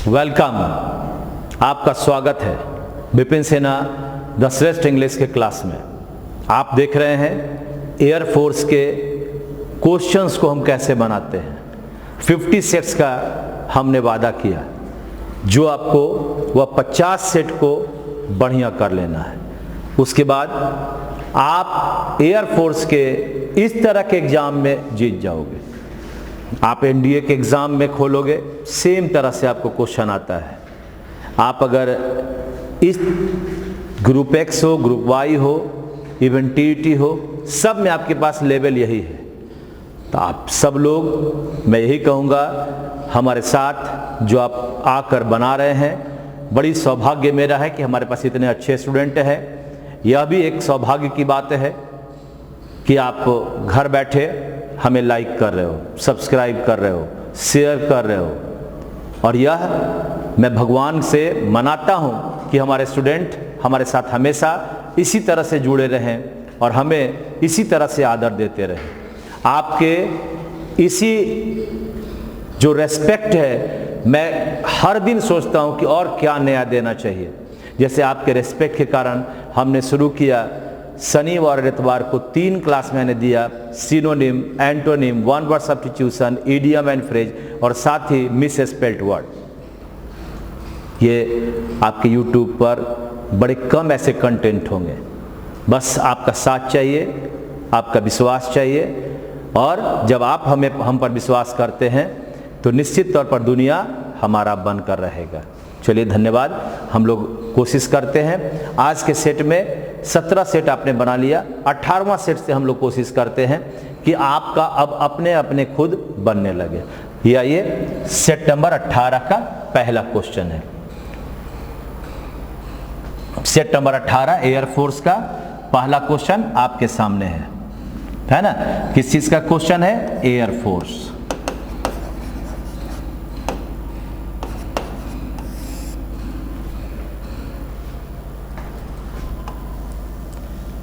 Welcome, आपका स्वागत है विपिन सेना द श्रेष्ठ इंग्लिश के क्लास में। आप देख रहे हैं एयरफोर्स के क्वेश्चंस को हम कैसे बनाते हैं। 50 सेट्स का हमने वादा किया, जो आपको वह 50 सेट को बढ़िया कर लेना है। उसके बाद आप एयरफोर्स के इस तरह के एग्जाम में जीत जाओगे। आप एनडीए के एग्ज़ाम में खोलोगे, सेम तरह से आपको क्वेश्चन आता है। आप अगर इस ग्रुप एक्स हो, ग्रुप वाई हो, इवन टीईटी हो, सब में आपके पास लेवल यही है। तो आप सब लोग, मैं यही कहूँगा, हमारे साथ जो आप आकर बना रहे हैं, बड़ी सौभाग्य मेरा है कि हमारे पास इतने अच्छे स्टूडेंट हैं। यह भी एक सौभाग्य की बात है कि आप घर बैठे हमें लाइक कर रहे हो, सब्सक्राइब कर रहे हो, शेयर कर रहे हो। और यह मैं भगवान से मनाता हूँ कि हमारे स्टूडेंट हमारे साथ हमेशा इसी तरह से जुड़े रहें और हमें इसी तरह से आदर देते रहें। आपके इसी जो रेस्पेक्ट है, मैं हर दिन सोचता हूँ कि और क्या नया देना चाहिए। जैसे आपके रेस्पेक्ट के कारण हमने शुरू किया, शनिवार और इतवार को 3 क्लास मैंने दिया, synonym, antonym, one word substitution, idiom and phrase, और साथ ही मिस स्पेल्ड वर्ड। ये आपके YouTube पर बड़े कम ऐसे कंटेंट होंगे। बस आपका साथ चाहिए, आपका विश्वास चाहिए, और जब आप हम पर विश्वास करते हैं तो निश्चित तौर पर दुनिया हमारा बनकर रहेगा। चलिए, धन्यवाद। हम लोग कोशिश करते हैं। आज के सेट में 17 सेट आपने बना लिया, 18वां सेट से हम लोग कोशिश करते हैं कि आपका अब अपने अपने खुद बनने लगे। ये आइए, सेट नंबर 18 का पहला क्वेश्चन है। सेट नंबर 18 एयरफोर्स का पहला क्वेश्चन आपके सामने है ना? किस चीज का क्वेश्चन है? एयरफोर्स।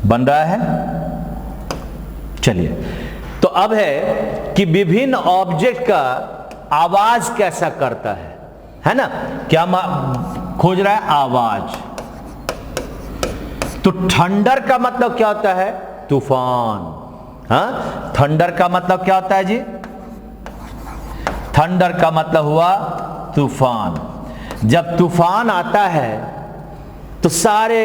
बन रहा है? चलिए, तो अब है कि विभिन्न ऑब्जेक्ट का आवाज कैसा करता है ना? क्या खोज रहा है? आवाज। तो थंडर का मतलब क्या होता है? तूफान। हाँ, थंडर का मतलब क्या होता है जी? थंडर का मतलब हुआ तूफान। जब तूफान आता है तो सारे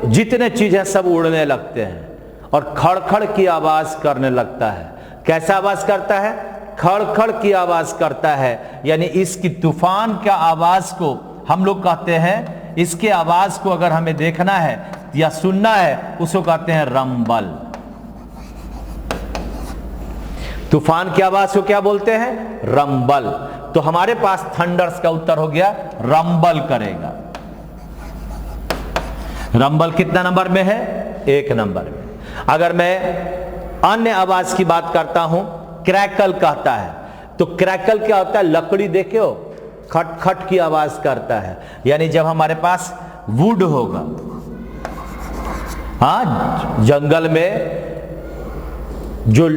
जितने चीज है सब उड़ने लगते हैं और खड़खड़ की आवाज करने लगता है। कैसा आवाज करता है? खड़खड़ की आवाज करता है। यानी इसकी तूफान का आवाज को हम लोग कहते हैं, इसके आवाज को अगर हमें देखना है या सुनना है, उसको कहते हैं रंबल। तूफान की आवाज को क्या बोलते हैं? रंबल। तो हमारे पास थंडर्स का उत्तर हो गया रंबल करेगा। रंबल कितना नंबर में है? 1 नंबर में। अगर मैं अन्य आवाज की बात करता हूं, क्रैकल कहता है। तो क्रैकल क्या होता है? लकड़ी देखे हो, खट खट की आवाज करता है। यानी जब हमारे पास वुड होगा, हाँ, जंगल में जो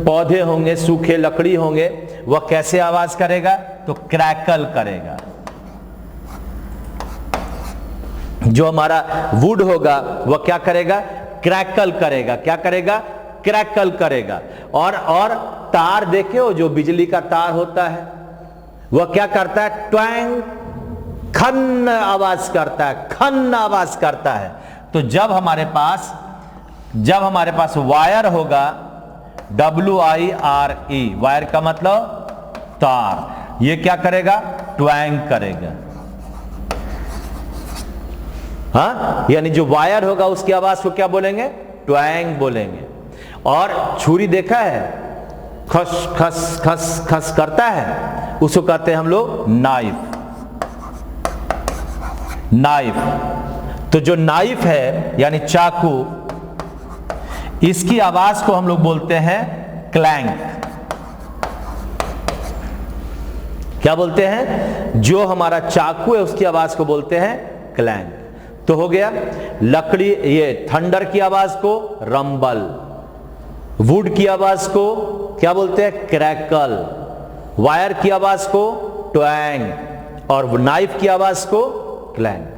पौधे होंगे, सूखे लकड़ी होंगे, वह कैसे आवाज करेगा? तो क्रैकल करेगा। जो हमारा वुड होगा वह क्या करेगा? क्रैकल करेगा। क्या करेगा? क्रैकल करेगा। और तार देखे हो, जो बिजली का तार होता है, वह क्या करता है? ट्वैंग, खन्न आवाज करता है, खन्न आवाज करता है। तो जब हमारे पास वायर होगा, WIRE, वायर का मतलब तार, ये क्या करेगा? ट्वैंग करेगा। हाँ, यानी जो वायर होगा उसकी आवाज को क्या बोलेंगे? ट्वैंग बोलेंगे। और छुरी देखा है, खस खस खस खस करता है, उसको कहते हैं हम लोग नाइफ। नाइफ। तो जो नाइफ है यानी चाकू, इसकी आवाज को हम लोग बोलते हैं क्लैंक। क्या बोलते हैं? जो हमारा चाकू है उसकी आवाज को बोलते हैं क्लैंक। तो हो गया लकड़ी, ये थंडर की आवाज को रंबल, वुड की आवाज को क्या बोलते हैं? क्रैकल, वायर की आवाज को ट्वैंग, और नाइफ की आवाज को क्लैंक।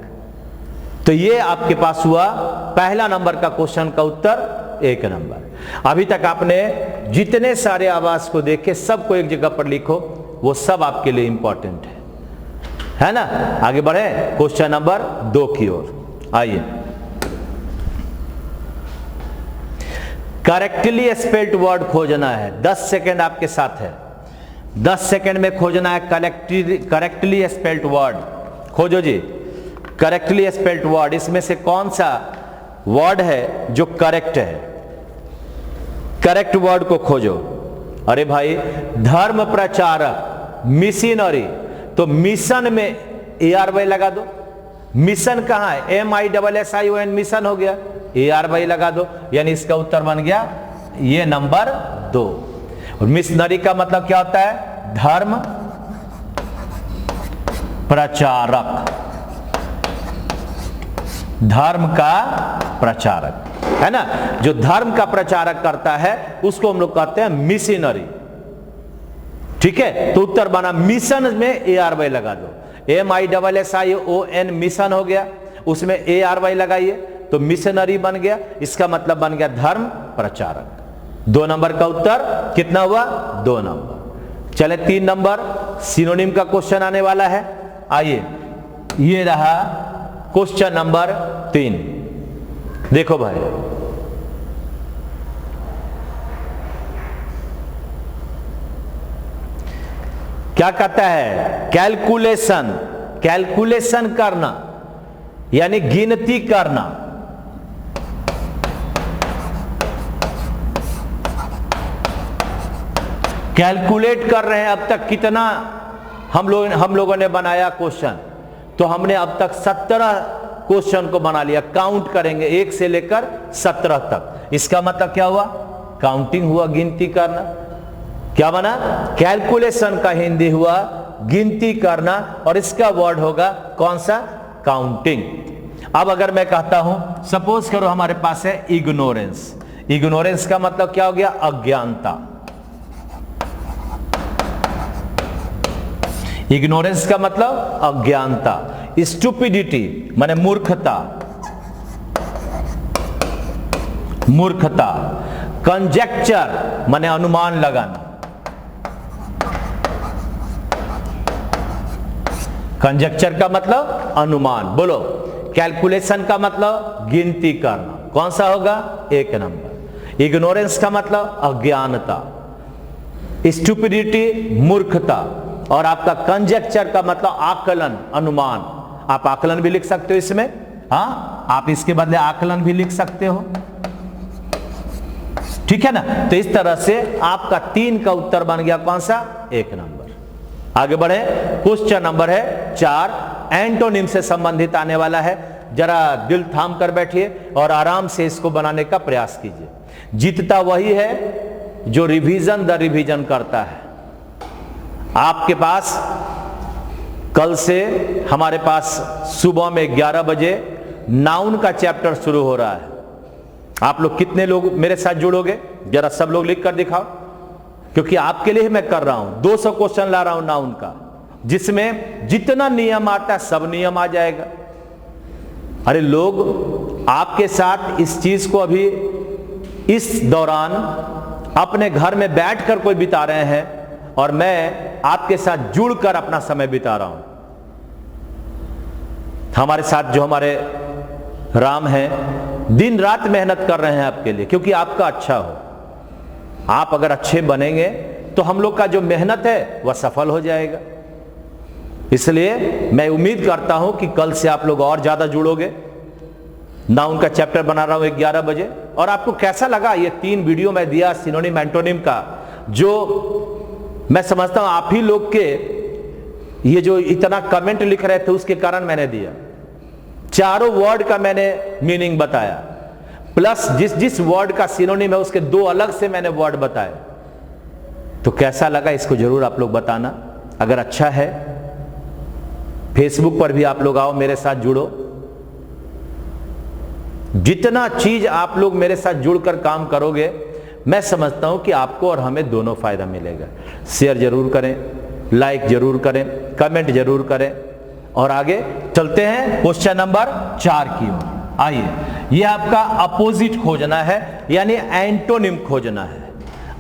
तो ये आपके पास हुआ पहला नंबर का क्वेश्चन का उत्तर 1 नंबर। अभी तक आपने जितने सारे आवाज को देखे सबको एक जगह पर लिखो, वो सब आपके लिए इंपॉर्टेंट है ना। आगे बढ़े क्वेश्चन नंबर 2 की ओर। आइए, करेक्टली स्पेल्ड वर्ड खोजना है। 10 सेकेंड आपके साथ है, 10 सेकेंड में खोजना है करेक्टली स्पेल्ड वर्ड। खोजो जी, करेक्टली स्पेल्ड वर्ड। इसमें से कौन सा वर्ड है जो करेक्ट है? करेक्ट वर्ड को खोजो। अरे भाई, धर्म प्रचारक, मिशनरी, तो मिशन में ARY लगा दो। मिशन कहां है? MISSION, मिशन हो गया, ARY लगा दो, यानी इसका उत्तर बन गया ये नंबर 2। और मिशनरी का मतलब क्या होता है? धर्म प्रचारक, धर्म का प्रचारक, है ना। जो धर्म का प्रचारक करता है उसको हम लोग कहते हैं मिशनरी। ठीक है, तो उत्तर बना मिशन में ARY लगा दो। MISSION मिशन हो गया, उसमें ARY लगाइए तो मिशनरी बन गया। इसका मतलब बन गया धर्म प्रचारक। 2 नंबर का उत्तर कितना हुआ? 2 नंबर। चले 3 नंबर सिनोनिम का क्वेश्चन आने वाला है। आइए, ये रहा क्वेश्चन नंबर 3। देखो भाई, क्या कहता है? कैलकुलेशन, कैलकुलेशन करना यानी गिनती करना। कैलकुलेट कर रहे हैं अब तक कितना हम लोगों ने बनाया क्वेश्चन। तो हमने अब तक 17 क्वेश्चन को बना लिया। काउंट करेंगे 1 से लेकर 17 तक। इसका मतलब क्या हुआ? काउंटिंग हुआ, गिनती करना। क्या बना? कैलकुलेशन का हिंदी हुआ गिनती करना, और इसका वर्ड होगा कौन सा? काउंटिंग। अब अगर मैं कहता हूं, सपोज करो हमारे पास है इग्नोरेंस। इग्नोरेंस का मतलब क्या हो गया? अज्ञानता। इग्नोरेंस का मतलब अज्ञानता। स्टुपिडिटी माने मूर्खता, मूर्खता। कंजेक्चर माने अनुमान लगाना। कंजेक्चर का मतलब अनुमान। बोलो, कैलकुलेशन का मतलब गिनती करना। कौन सा होगा? 1 नंबर। इग्नोरेंस का मतलब अज्ञानता, स्टुपिडिटी मूर्खता, और आपका कंजेक्चर का मतलब आकलन, अनुमान। आप आकलन भी लिख सकते हो इसमें, हाँ, आप इसके बदले आकलन भी लिख सकते हो। ठीक है ना। तो इस तरह से आपका 3 का उत्तर बन गया कौन सा? 1 नंबर। आगे बढ़े, क्वेश्चन नंबर है 4, एंटोनिम से संबंधित आने वाला है। जरा दिल थाम कर बैठिए और आराम से इसको बनाने का प्रयास कीजिए। जीतता वही है जो रिवीजन द रिवीजन करता है। आपके पास कल से हमारे पास सुबह में 11 बजे नाउन का चैप्टर शुरू हो रहा है। आप लोग कितने लोग मेरे साथ जुड़ोगे? जरा सब लोग लिख कर दिखाओ, क्योंकि आपके लिए मैं कर रहा हूं। 200 क्वेश्चन ला रहा हूं नाउन का, जिसमें जितना नियम आता है सब नियम आ जाएगा। अरे लोग आपके साथ इस चीज को अभी इस दौरान अपने घर में बैठकर कोई बिता रहे हैं, और मैं आपके साथ जुड़कर अपना समय बिता रहा हूं। हमारे साथ जो हमारे राम हैं, दिन रात मेहनत कर रहे हैं आपके लिए, क्योंकि आपका अच्छा हो। आप अगर अच्छे बनेंगे तो हम लोग का जो मेहनत है वह सफल हो जाएगा। इसलिए मैं उम्मीद करता हूं कि कल से आप लोग और ज्यादा जुड़ोगे। नाउन का चैप्टर बना रहा हूं 11 बजे। और आपको कैसा लगा ये 3 वीडियो मैं दिया सिनोनिम एंटोनिम का, जो मैं समझता हूं आप ही लोग के ये जो इतना कमेंट लिख रहे थे उसके कारण मैंने दिया। चारों वर्ड का मैंने मीनिंग बताया, प्लस जिस जिस वर्ड का सिनोनिम है उसके 2 अलग से मैंने वर्ड बताए। तो कैसा लगा इसको जरूर आप लोग बताना। अगर अच्छा है, फेसबुक पर भी आप लोग आओ, मेरे साथ जुड़ो। जितना चीज आप लोग मेरे साथ जुड़कर काम करोगे, मैं समझता हूं कि आपको और हमें दोनों फायदा मिलेगा। शेयर जरूर करें, लाइक जरूर करें, कमेंट जरूर करें और आगे चलते हैं क्वेश्चन नंबर 4 की ओर। आइए, यह आपका अपोजिट खोजना है यानी एंटोनिम खोजना है।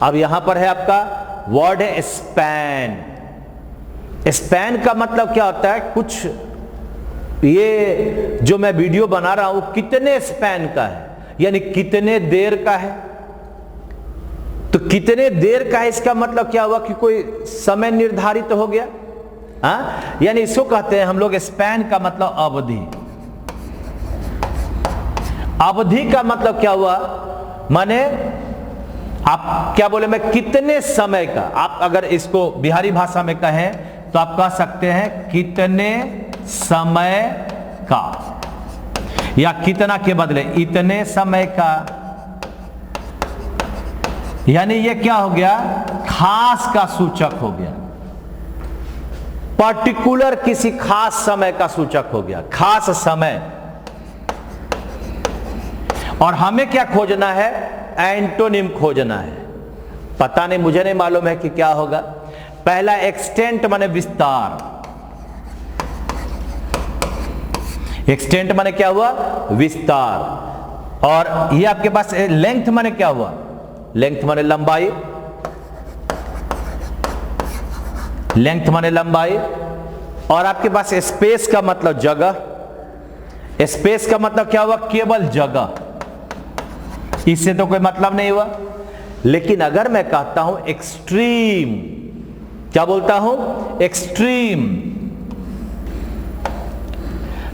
अब यहां पर है आपका वर्ड है स्पैन। स्पैन का मतलब क्या होता है, कुछ ये जो मैं वीडियो बना रहा हूं कितने स्पैन का है यानी कितने देर का है। तो कितने देर का है इसका मतलब क्या हुआ कि कोई समय निर्धारित हो गया। हाँ, यानी इसको कहते हैं हम लोग स्पैन का मतलब अवधि। अवधि का मतलब क्या हुआ, माने आप क्या बोले, मैं कितने समय का। आप अगर इसको बिहारी भाषा में कहें तो आप कह सकते हैं कितने समय का, या कितना के बदले इतने समय का। यानी ये क्या हो गया, खास का सूचक हो गया, पर्टिकुलर किसी खास समय का सूचक हो गया, खास समय। और हमें क्या खोजना है, एंटोनिम खोजना है। पता नहीं, मुझे नहीं मालूम है कि क्या होगा। पहला एक्सटेंट माने विस्तार। एक्सटेंट माने क्या हुआ, विस्तार। और ये आपके पास लेंथ माने क्या हुआ, लेंथ माने लंबाई। लेंथ माने लंबाई। और आपके पास स्पेस का मतलब जगह। स्पेस का मतलब क्या हुआ, केवल जगह। इससे तो कोई मतलब नहीं हुआ। लेकिन अगर मैं कहता हूं एक्सट्रीम, क्या बोलता हूं, एक्सट्रीम,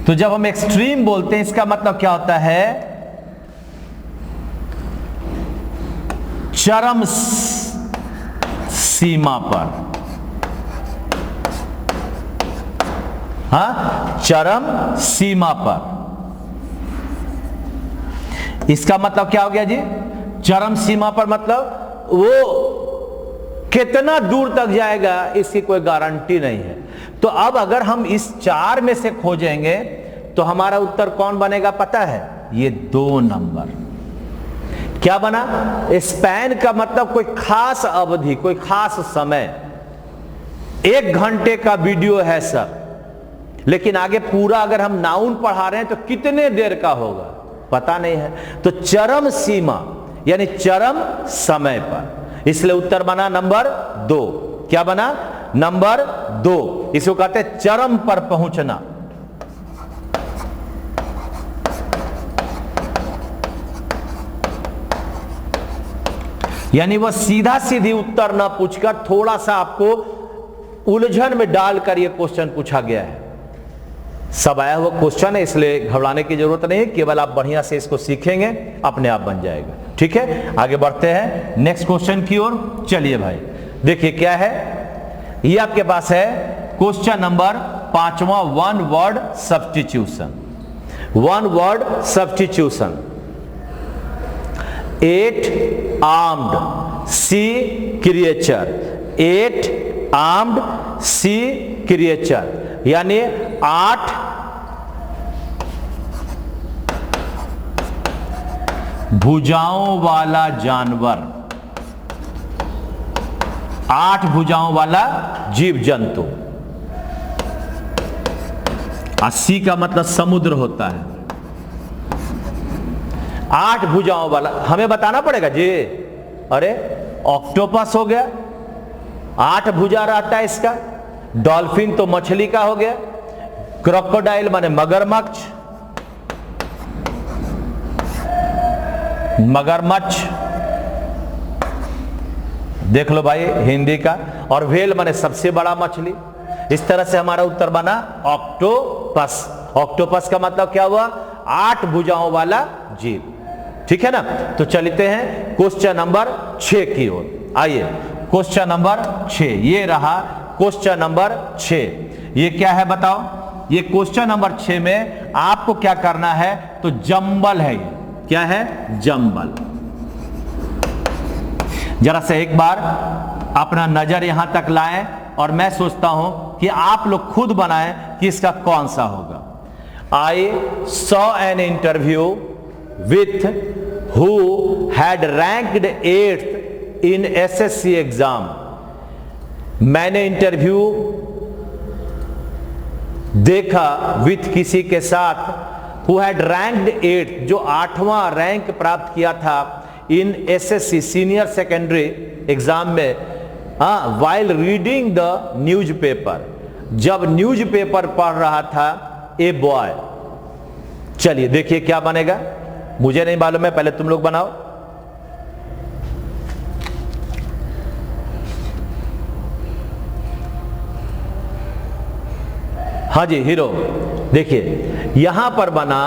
तो जब हम एक्सट्रीम बोलते हैं इसका मतलब क्या होता है, चरम सीमा पर। हाँ, चरम सीमा पर। इसका मतलब क्या हो गया जी, चरम सीमा पर मतलब वो कितना दूर तक जाएगा इसकी कोई गारंटी नहीं है। तो अब अगर हम इस 4 में से खोजेंगे तो हमारा उत्तर कौन बनेगा पता है, ये 2 नंबर। क्या बना, स्पैन का मतलब कोई खास अवधि, कोई खास समय। 1 घंटे का वीडियो है सर, लेकिन आगे पूरा अगर हम नाउन पढ़ा रहे हैं तो कितने देर का होगा पता नहीं है। तो चरम सीमा यानी चरम समय पर, इसलिए उत्तर बना नंबर 2। क्या बना, नंबर 2। इसको कहते हैं चरम पर पहुंचना। यानी वह सीधा सीधी उत्तर ना पूछकर थोड़ा सा आपको उलझन में डालकर यह क्वेश्चन पूछा गया है। सब आया हुआ क्वेश्चन है, इसलिए घबराने की जरूरत नहीं है। केवल आप बढ़िया से इसको सीखेंगे, अपने आप बन जाएगा। ठीक है, आगे बढ़ते हैं नेक्स्ट क्वेश्चन की ओर। चलिए भाई, देखिए क्या है, ये आपके पास है क्वेश्चन नंबर 5वां, 1 word substitution. 1 word substitution. 8 armed sea creature. 8 armed sea creature यानी 8 भुजाओं वाला जानवर, 8 भुजाओं वाला जीव जंतु। सी का मतलब समुद्र होता है। 8 भुजाओं वाला हमें बताना पड़ेगा जी। अरे ऑक्टोपस हो गया, 8 भुजा रहता है इसका। डॉल्फिन तो मछली का हो गया। क्रोकोडाइल माने मगरमच्छ, मगरमच्छ देख लो भाई हिंदी का। और व्हेल माने सबसे बड़ा मछली। इस तरह से हमारा उत्तर बना ऑक्टोपस। ऑक्टोपस का मतलब क्या हुआ, 8 भुजाओं वाला जीव। ठीक है ना। तो चलते हैं क्वेश्चन नंबर 6 की ओर। आइए, क्वेश्चन नंबर 6 ये रहा। क्वेश्चन नंबर 6 ये क्या है बताओ। ये क्वेश्चन नंबर 6 में आपको क्या करना है, तो जंबल है। ये क्या है, जंबल। जरा से एक बार अपना नजर यहां तक लाएं और मैं सोचता हूं कि आप लोग खुद बनाएं कि इसका कौन सा होगा। I saw an interview with who had ranked 8th in SSC exam मैंने इंटरव्यू देखा विथ किसी के साथ हु हैड रैंक्ड 8, जो 8वां रैंक प्राप्त किया था इन एसएससी सीनियर सेकेंडरी एग्जाम में, वाइल रीडिंग द न्यूज़पेपर, जब न्यूज़पेपर पढ़ रहा था ए बॉय। चलिए देखिए क्या बनेगा, मुझे नहीं मालूम है, पहले तुम लोग बनाओ। हाँ जी हीरो, देखिए यहां पर बना,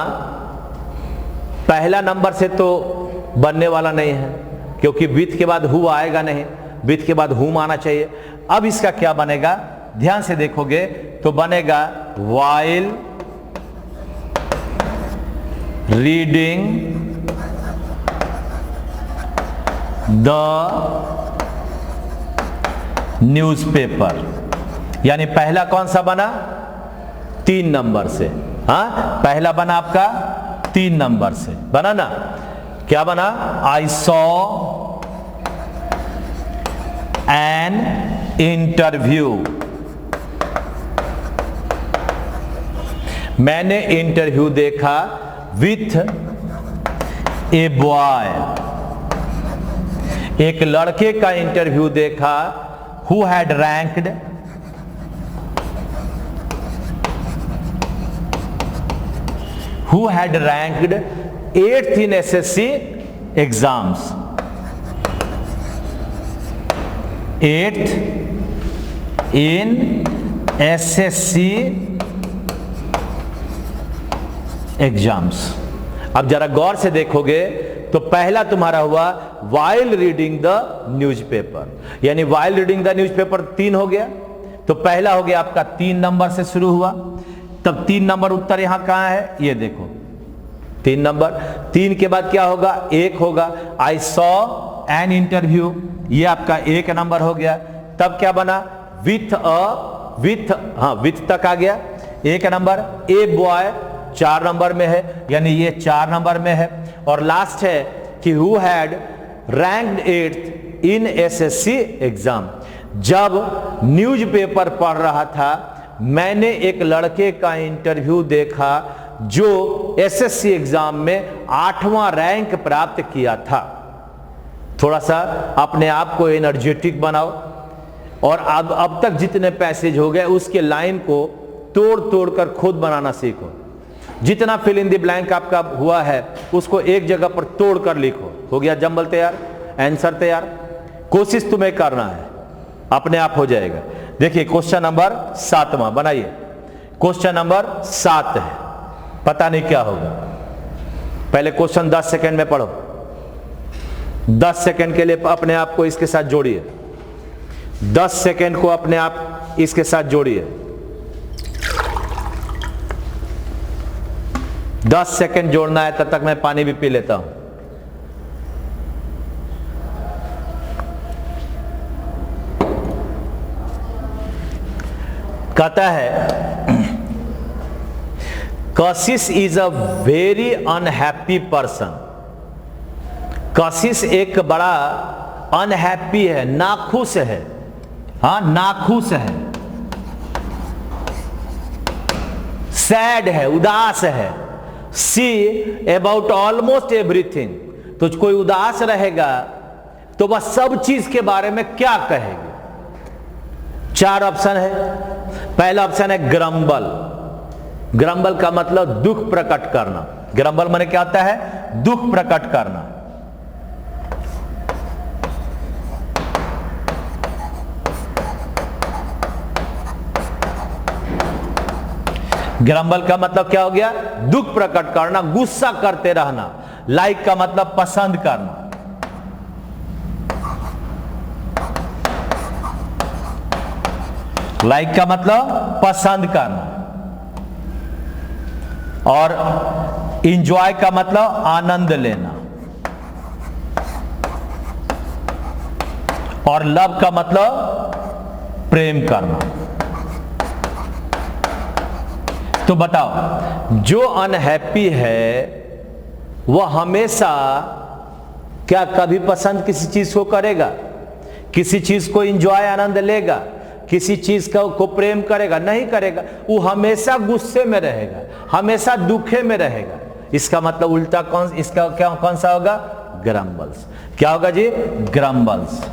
पहला नंबर से तो बनने वाला नहीं है क्योंकि विथ के बाद हु आएगा नहीं, विथ के बाद हुम आना चाहिए। अब इसका क्या बनेगा, ध्यान से देखोगे तो बनेगा वाइल रीडिंग द न्यूज़पेपर, यानी पहला कौन सा बना, 3 नंबर से। पहला बना आपका 3 नंबर से, बना ना, क्या बना, आई सॉ एन इंटरव्यू, मैंने इंटरव्यू देखा विथ ए बॉय, एक लड़के का इंटरव्यू देखा who had ranked who had ranked 8th in SSC exams, 8th in SSC exams. अब जरा गौर से देखोगे तो पहला तुम्हारा हुआ वाइल रीडिंग द न्यूज़पेपर, यानी वाइल रीडिंग द न्यूज़पेपर 3 हो गया, तो पहला हो गया आपका 3 नंबर से शुरू हुआ। तब 3 नंबर उत्तर यहां कहां है, ये देखो 3 नंबर। 3 के बाद क्या होगा, 1 होगा, आई सॉ एन इंटरव्यू, ये आपका 1 नंबर हो गया। तब क्या बना, विथ तक आ गया 1 नंबर। ए बॉय 4 नंबर में है, यानी ये 4 नंबर में है। और लास्ट है कि who had ranked 8th in SSC exam, जब न्यूज़पेपर पढ़ रहा था मैंने एक लड़के का इंटरव्यू देखा जो एसएससी एग्जाम में 8वां रैंक प्राप्त किया था। थोड़ा सा अपने आप को एनर्जेटिक बनाओ और अब तक जितने पैसेज हो गए उसके लाइन को तोड़ तोड़ कर खुद बनाना सीखो। जितना फिल इन द ब्लैंक आपका हुआ है उसको एक जगह पर तोड़ कर लिखो। हो गया जंबल तैयार, आंसर तैयार। कोशिश तुम्हें करना है, अपने आप हो जाएगा। देखिए क्वेश्चन नंबर 7वां बनाइए। क्वेश्चन नंबर 7 है, पता नहीं क्या होगा। पहले क्वेश्चन 10 सेकंड में पढ़ो, 10 सेकंड के लिए अपने आप को इसके साथ जोड़िए। 10 सेकंड को अपने आप इसके साथ जोड़िए। 10 सेकंड जोड़ना है, तब तक मैं पानी भी पी लेता हूं। कहता है कशिश is a very unhappy person. कशिश एक बड़ा अनहैप्पी है, नाखुश है। हाँ, नाखुश है, सैड है, उदास है। सी अबाउट ऑलमोस्ट एवरीथिंग, तो कोई उदास रहेगा तो वह सब चीज के बारे में क्या कहेगी। 4 ऑप्शन है। पहला ऑप्शन है ग्रम्बल। ग्रम्बल का मतलब दुख प्रकट करना। ग्रम्बल माने क्या होता है, दुख प्रकट करना। ग्रम्बल का मतलब क्या हो गया, दुख प्रकट करना, गुस्सा करते रहना। लाइक का मतलब पसंद करना। लाइक का मतलब पसंद करना। और इंजॉय का मतलब आनंद लेना। और लव का मतलब प्रेम करना। तो बताओ, जो अनहैप्पी है वह हमेशा क्या कभी पसंद किसी चीज को करेगा, किसी चीज को इंजॉय आनंद लेगा? किसी चीज को प्रेम करेगा? नहीं करेगा। वो हमेशा गुस्से में रहेगा, हमेशा दुखे में रहेगा। इसका मतलब उल्टा इसका कौन सा होगा? ग्रम्बल्स। क्या होगा जी? ग्रम्बल्स।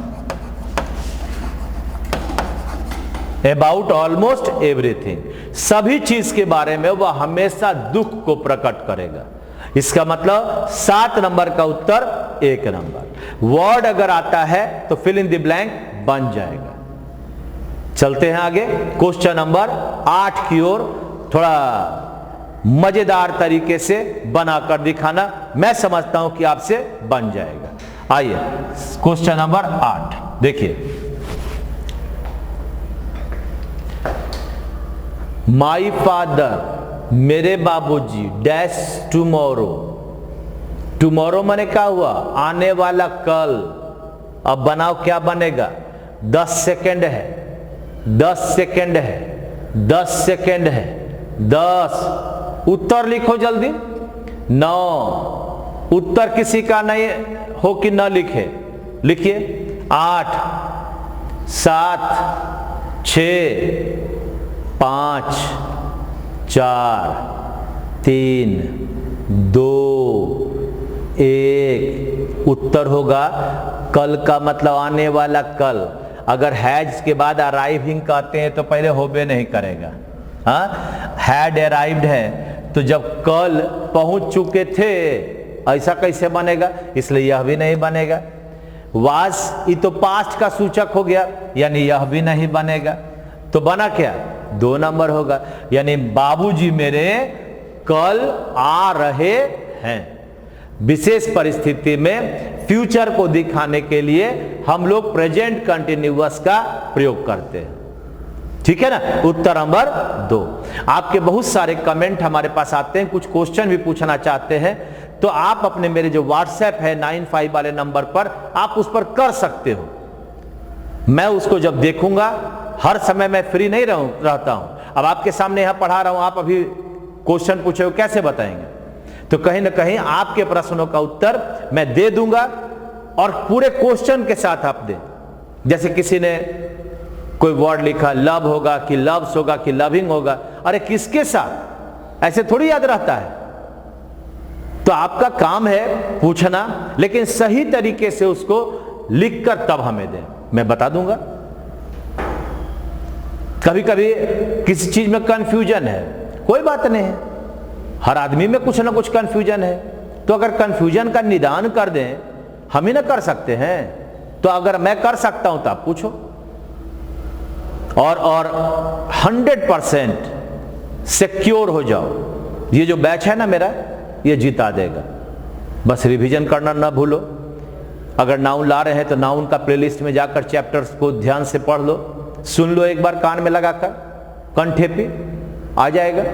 अबाउट ऑलमोस्ट एवरीथिंग, सभी चीज के बारे में वह हमेशा दुख को प्रकट करेगा। इसका मतलब 7 नंबर का उत्तर 1 नंबर। वर्ड अगर आता है तो फिल इन द ब्लैंक बन जाएगा। चलते हैं आगे क्वेश्चन नंबर 8 की ओर। थोड़ा मजेदार तरीके से बनाकर दिखाना, मैं समझता हूं कि आपसे बन जाएगा। आइए क्वेश्चन नंबर 8 देखिए। माई फादर, मेरे बाबूजी, डैश टुमारो। टुमारो माने क्या हुआ? आने वाला कल। अब बनाओ क्या बनेगा? 10 सेकेंड है, 10 सेकेंड है, 10 सेकेंड है, 10। उत्तर लिखो जल्दी। 9। उत्तर किसी का नहीं हो कि न लिखे? लिखिए। 8, 7, 6, 5, 4, 3, 2, 1। उत्तर होगा कल का मतलब आने वाला कल। अगर हैज के बाद अराइविंग कहते हैं तो पहले होबे नहीं करेगा। हाँ, हैड अराइव्ड है तो जब कल पहुंच चुके थे, ऐसा कैसे बनेगा? इसलिए यह भी नहीं बनेगा। वाज ये तो पास्ट का सूचक हो गया, यानी यह भी नहीं बनेगा। तो बना क्या? 2 नंबर होगा, यानी बाबूजी मेरे कल आ रहे हैं। विशेष परिस्थिति में फ्यूचर को दिखाने के लिए हम लोग प्रेजेंट कंटिन्यूअस का प्रयोग करते हैं। ठीक है ना? उत्तर नंबर 2। आपके बहुत सारे कमेंट हमारे पास आते हैं, कुछ क्वेश्चन भी पूछना चाहते हैं, तो आप अपने मेरे जो व्हाट्सएप है 95 वाले नंबर पर आप उस पर कर सकते हो। मैं उसको जब देखूंगा, हर समय मैं फ्री नहीं रहता हूं। अब आपके सामने यहां पढ़ा रहा हूं, आप अभी क्वेश्चन पूछे हो, कैसे बताएंगे? तो कहीं ना कहीं आपके प्रश्नों का उत्तर मैं दे दूंगा और पूरे क्वेश्चन के साथ आप दें। जैसे किसी ने कोई वर्ड लिखा, लव होगा कि लव्स होगा कि लविंग होगा, अरे किसके साथ? ऐसे थोड़ी याद रहता है। तो आपका काम है पूछना, लेकिन सही तरीके से उसको लिखकर तब हमें दें, मैं बता दूंगा। कभी कभी किसी चीज में कंफ्यूजन है, कोई बात नहीं है, हर आदमी में कुछ ना कुछ कंफ्यूजन है। तो अगर कंफ्यूजन का निदान कर दें, हम ही ना कर सकते हैं। तो अगर मैं कर सकता हूं तो आप पूछो, और 100% सिक्योर हो जाओ। ये जो बैच है ना मेरा, ये जिता देगा। बस रिवीजन करना ना भूलो। अगर नाउन ला रहे हैं तो नाउन का प्लेलिस्ट में जाकर चैप्टर्स को ध्यान से पढ़ लो, सुन लो एक बार कान में लगाकर, कंठेपी आ जाएगा।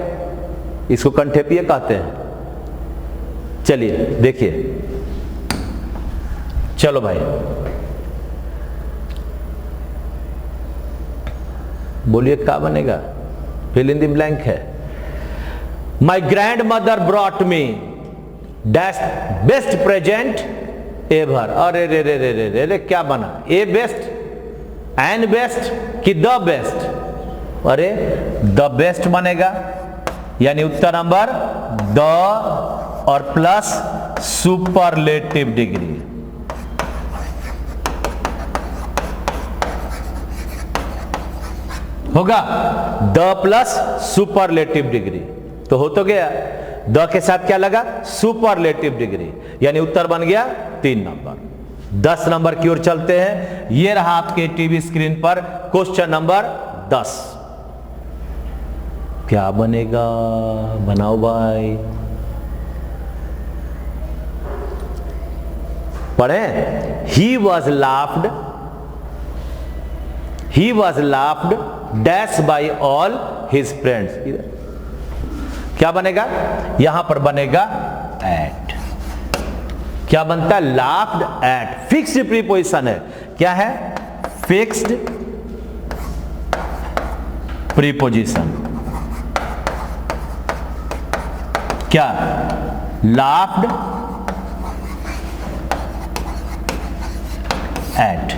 इसको कंठेपी कहते हैं। चलिए देखिए, चलो भाई बोलिए क्या बनेगा? फिल इन द ब्लैंक है। My grand mother brought me dash best present ever. अरे रे रे रे रे रे रे, क्या बना? ए बेस्ट, एन बेस्ट कि द बेस्ट? अरे द बेस्ट बनेगा, यानी उत्तर नंबर द और प्लस सुपरलेटिव डिग्री। होगा द प्लस सुपरलेटिव डिग्री। तो हो तो गया, द के साथ क्या लगा? सुपरलेटिव डिग्री, यानी उत्तर बन गया 3 नंबर। 10 नंबर की ओर चलते हैं। ये रहा आपके टीवी स्क्रीन पर क्वेश्चन नंबर 10। क्या बनेगा? बनाओ भाई, पढ़ें। ही was laughed dash by all his friends. क्या बनेगा? यहां पर बनेगा एट। क्या बनता है? Laughed eight. फिक्स्ड प्रीपोजिशन है। क्या है? Fixed preposition. क्या? Laughed at.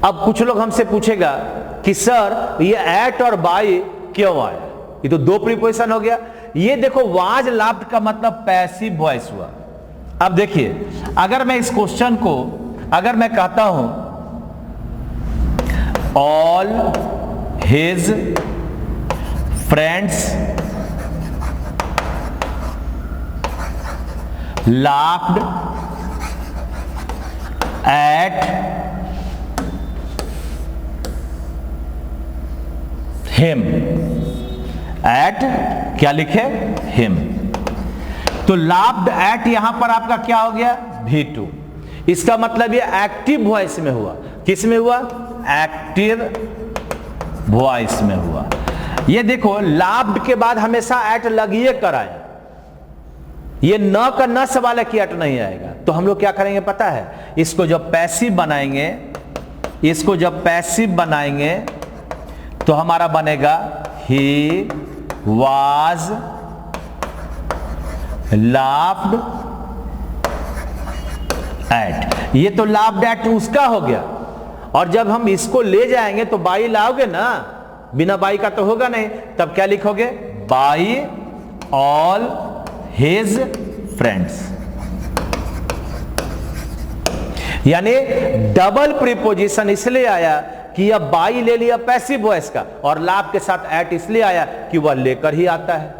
अब कुछ लोग हमसे पूछेगा कि सर ये एट और बाय क्यों आया, ये तो दो प्रीपोजिशन हो गया। ये देखो वाज लाफ्ड का मतलब पैसिव वॉइस हुआ। अब देखिए अगर मैं इस क्वेश्चन को अगर मैं कहता हूं all his friends laughed at him, at क्या लिखे him, तो laughed at यहां पर आपका क्या हो गया V2। इसका मतलब ये एक्टिव वॉइस में हुआ। किस में हुआ? एक्टिव वॉइस में हुआ। ये देखो laughed के बाद हमेशा at लगिए कराए, ये न का न सवाल है कि एट नहीं आएगा। तो हम लोग क्या करेंगे पता है, इसको जब पैसिव बनाएंगे, इसको जब पैसिव बनाएंगे तो हमारा बनेगा ही वाज लाफ्ड एट। ये तो लाफ्ड एट उसका हो गया, और जब हम इसको ले जाएंगे तो बाई लाओगे ना, बिना बाई का तो होगा नहीं। तब क्या लिखोगे? By all his friends. यानी डबल प्रीपोजिशन इसलिए आया कि यह बाई ले लिया पैसिव वॉइस का, और लाभ के साथ एट इसलिए आया कि वह लेकर ही आता है।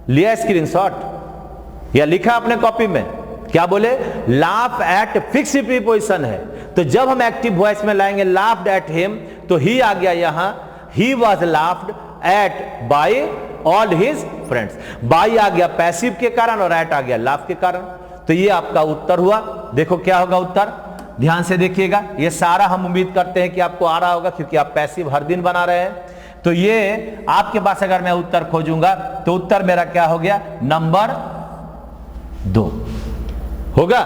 लिया स्क्रीनशॉट या लिखा अपने कॉपी में? क्या बोले? लाफ एट फिक्स प्रीपोजिशन है, तो जब हम एक्टिव वॉइस में लाएंगे लाफ्ड एट हिम तो ही आ गया यहां, he was laughed at by all his friends. By आ गया पैसिव के कारण और एट आ गया लाफ के कारण। तो ये आपका उत्तर हुआ। देखो क्या होगा उत्तर, ध्यान से देखिएगा। ये सारा हम उम्मीद करते हैं कि आपको आ रहा होगा, क्योंकि आप पैसिव हर दिन बना रहे हैं। तो ये आपके पास अगर मैं उत्तर खोजूंगा तो उत्तर मेरा क्या हो गया? नंबर 2 होगा।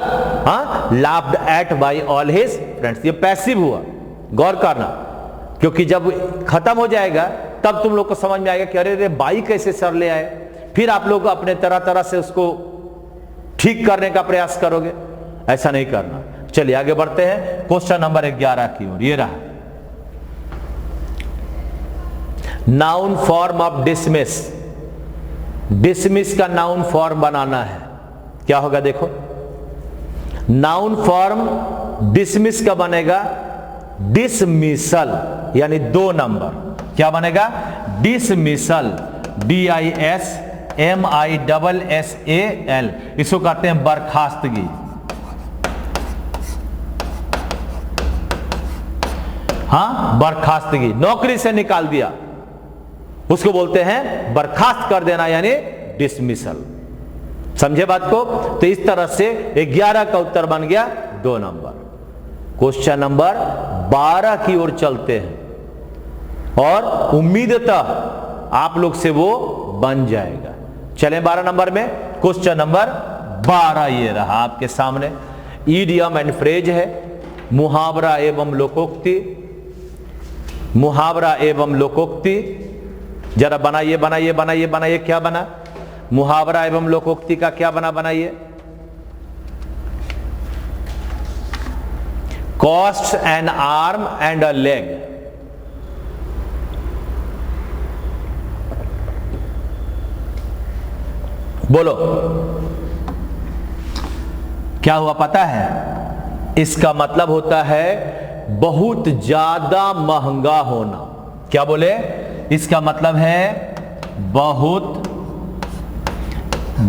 हाँ, laughed at by all his friends, ये पैसिव हुआ। गौर करना, क्योंकि जब खत्म हो जाएगा तब तुम लोग को समझ में आएगा कि अरे रे बाई कैसे सर ले आए। फिर आप लोग अपने तरह तरह से उसको ठीक करने का प्रयास करोगे। ऐसा नहीं करना। चलिए आगे बढ़ते हैं क्वेश्चन नंबर 11 की ओर। ये रहा noun form of dismiss. Dismiss का नाउन फॉर्म बनाना है। क्या होगा देखो, नाउन फॉर्म डिसमिस का बनेगा डिसमिसल, यानी 2 नंबर। क्या बनेगा? Dismissal, DISMISSAL। इसको कहते हैं बर्खास्तगी। हाँ, बर्खास्तगी, नौकरी से निकाल दिया, उसको बोलते हैं बर्खास्त कर देना, यानी डिसमिसल। समझे बात को? तो इस तरह से 11 का उत्तर बन गया 2 नंबर। क्वेश्चन नंबर 12 की ओर चलते हैं, और उम्मीदतः आप लोग से वो बन जाएगा। चलें 12 नंबर में। क्वेश्चन नंबर 12 ये रहा आपके सामने। ईडियम एंड फ्रेज है, मुहावरा एवं लोकोक्ति। मुहावरा एवं लोकोक्ति, जरा बनाइए बनाइए बनाइए बनाइए। क्या बना? मुहावरा एवं लोकोक्ति का क्या बना? बनाइए। Cost N arm and a leg. बोलो क्या हुआ पता है? इसका मतलब होता है बहुत ज्यादा महंगा होना। क्या बोले? इसका मतलब है बहुत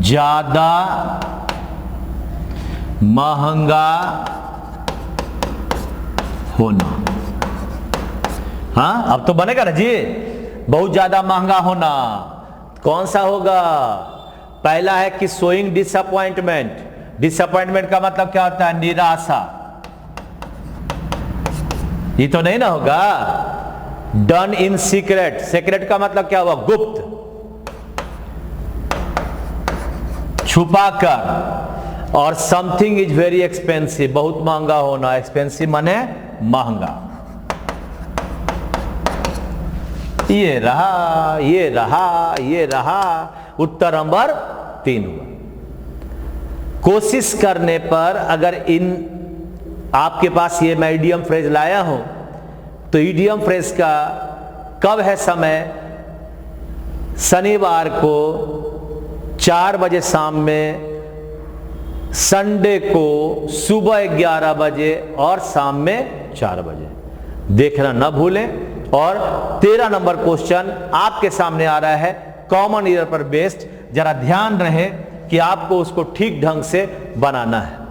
ज्यादा महंगा होना। हाँ, अब तो बनेगा ना जी, बहुत ज्यादा महंगा होना। कौन सा होगा? पहला है कि शोइंग डिसअपॉइंटमेंट। डिसअपॉइंटमेंट का मतलब क्या होता है? निराशा। ये तो नहीं ना होगा। Done in secret. सीक्रेट का मतलब क्या हुआ? गुप्त, छुपाकर। और समथिंग इज वेरी एक्सपेंसिव, बहुत महंगा होना। एक्सपेंसिव माने महंगा। ये रहा, ये रहा, ये रहा। उत्तर नंबर 3 हुआ। कोशिश करने पर अगर इन आपके पास ये मैं इडियम फ्रेज लाया हूं तो ईडियम फ्रेज का कब है समय? शनिवार को 4 बजे शाम में, संडे को सुबह 11 बजे और शाम में 4 बजे। देखना न भूलें। और 13 नंबर क्वेश्चन आपके सामने आ रहा है कॉमन ईयर पर बेस्ड। जरा ध्यान रहे कि आपको उसको ठीक ढंग से बनाना है।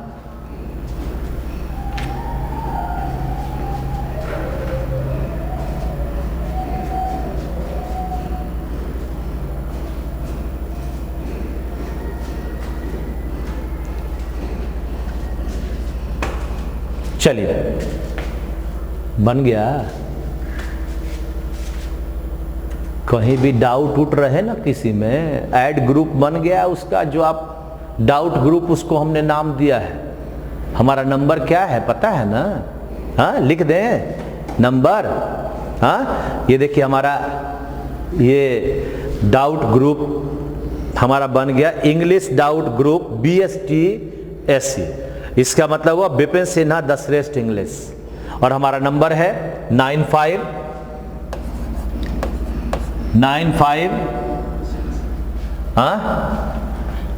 चलिए, बन गया? कहीं भी डाउट उठ रहे ना किसी में, ऐड ग्रुप बन गया उसका, जो आप डाउट ग्रुप उसको हमने नाम दिया है। हमारा नंबर क्या है पता है ना? हाँ, लिख दें नंबर। हाँ, ये देखिए हमारा ये डाउट ग्रुप हमारा बन गया, इंग्लिश डाउट ग्रुप BST-SC। इसका मतलब हुआ विपिन सिन्हा द श्रेष्ठ इंग्लिश। और हमारा नंबर है 95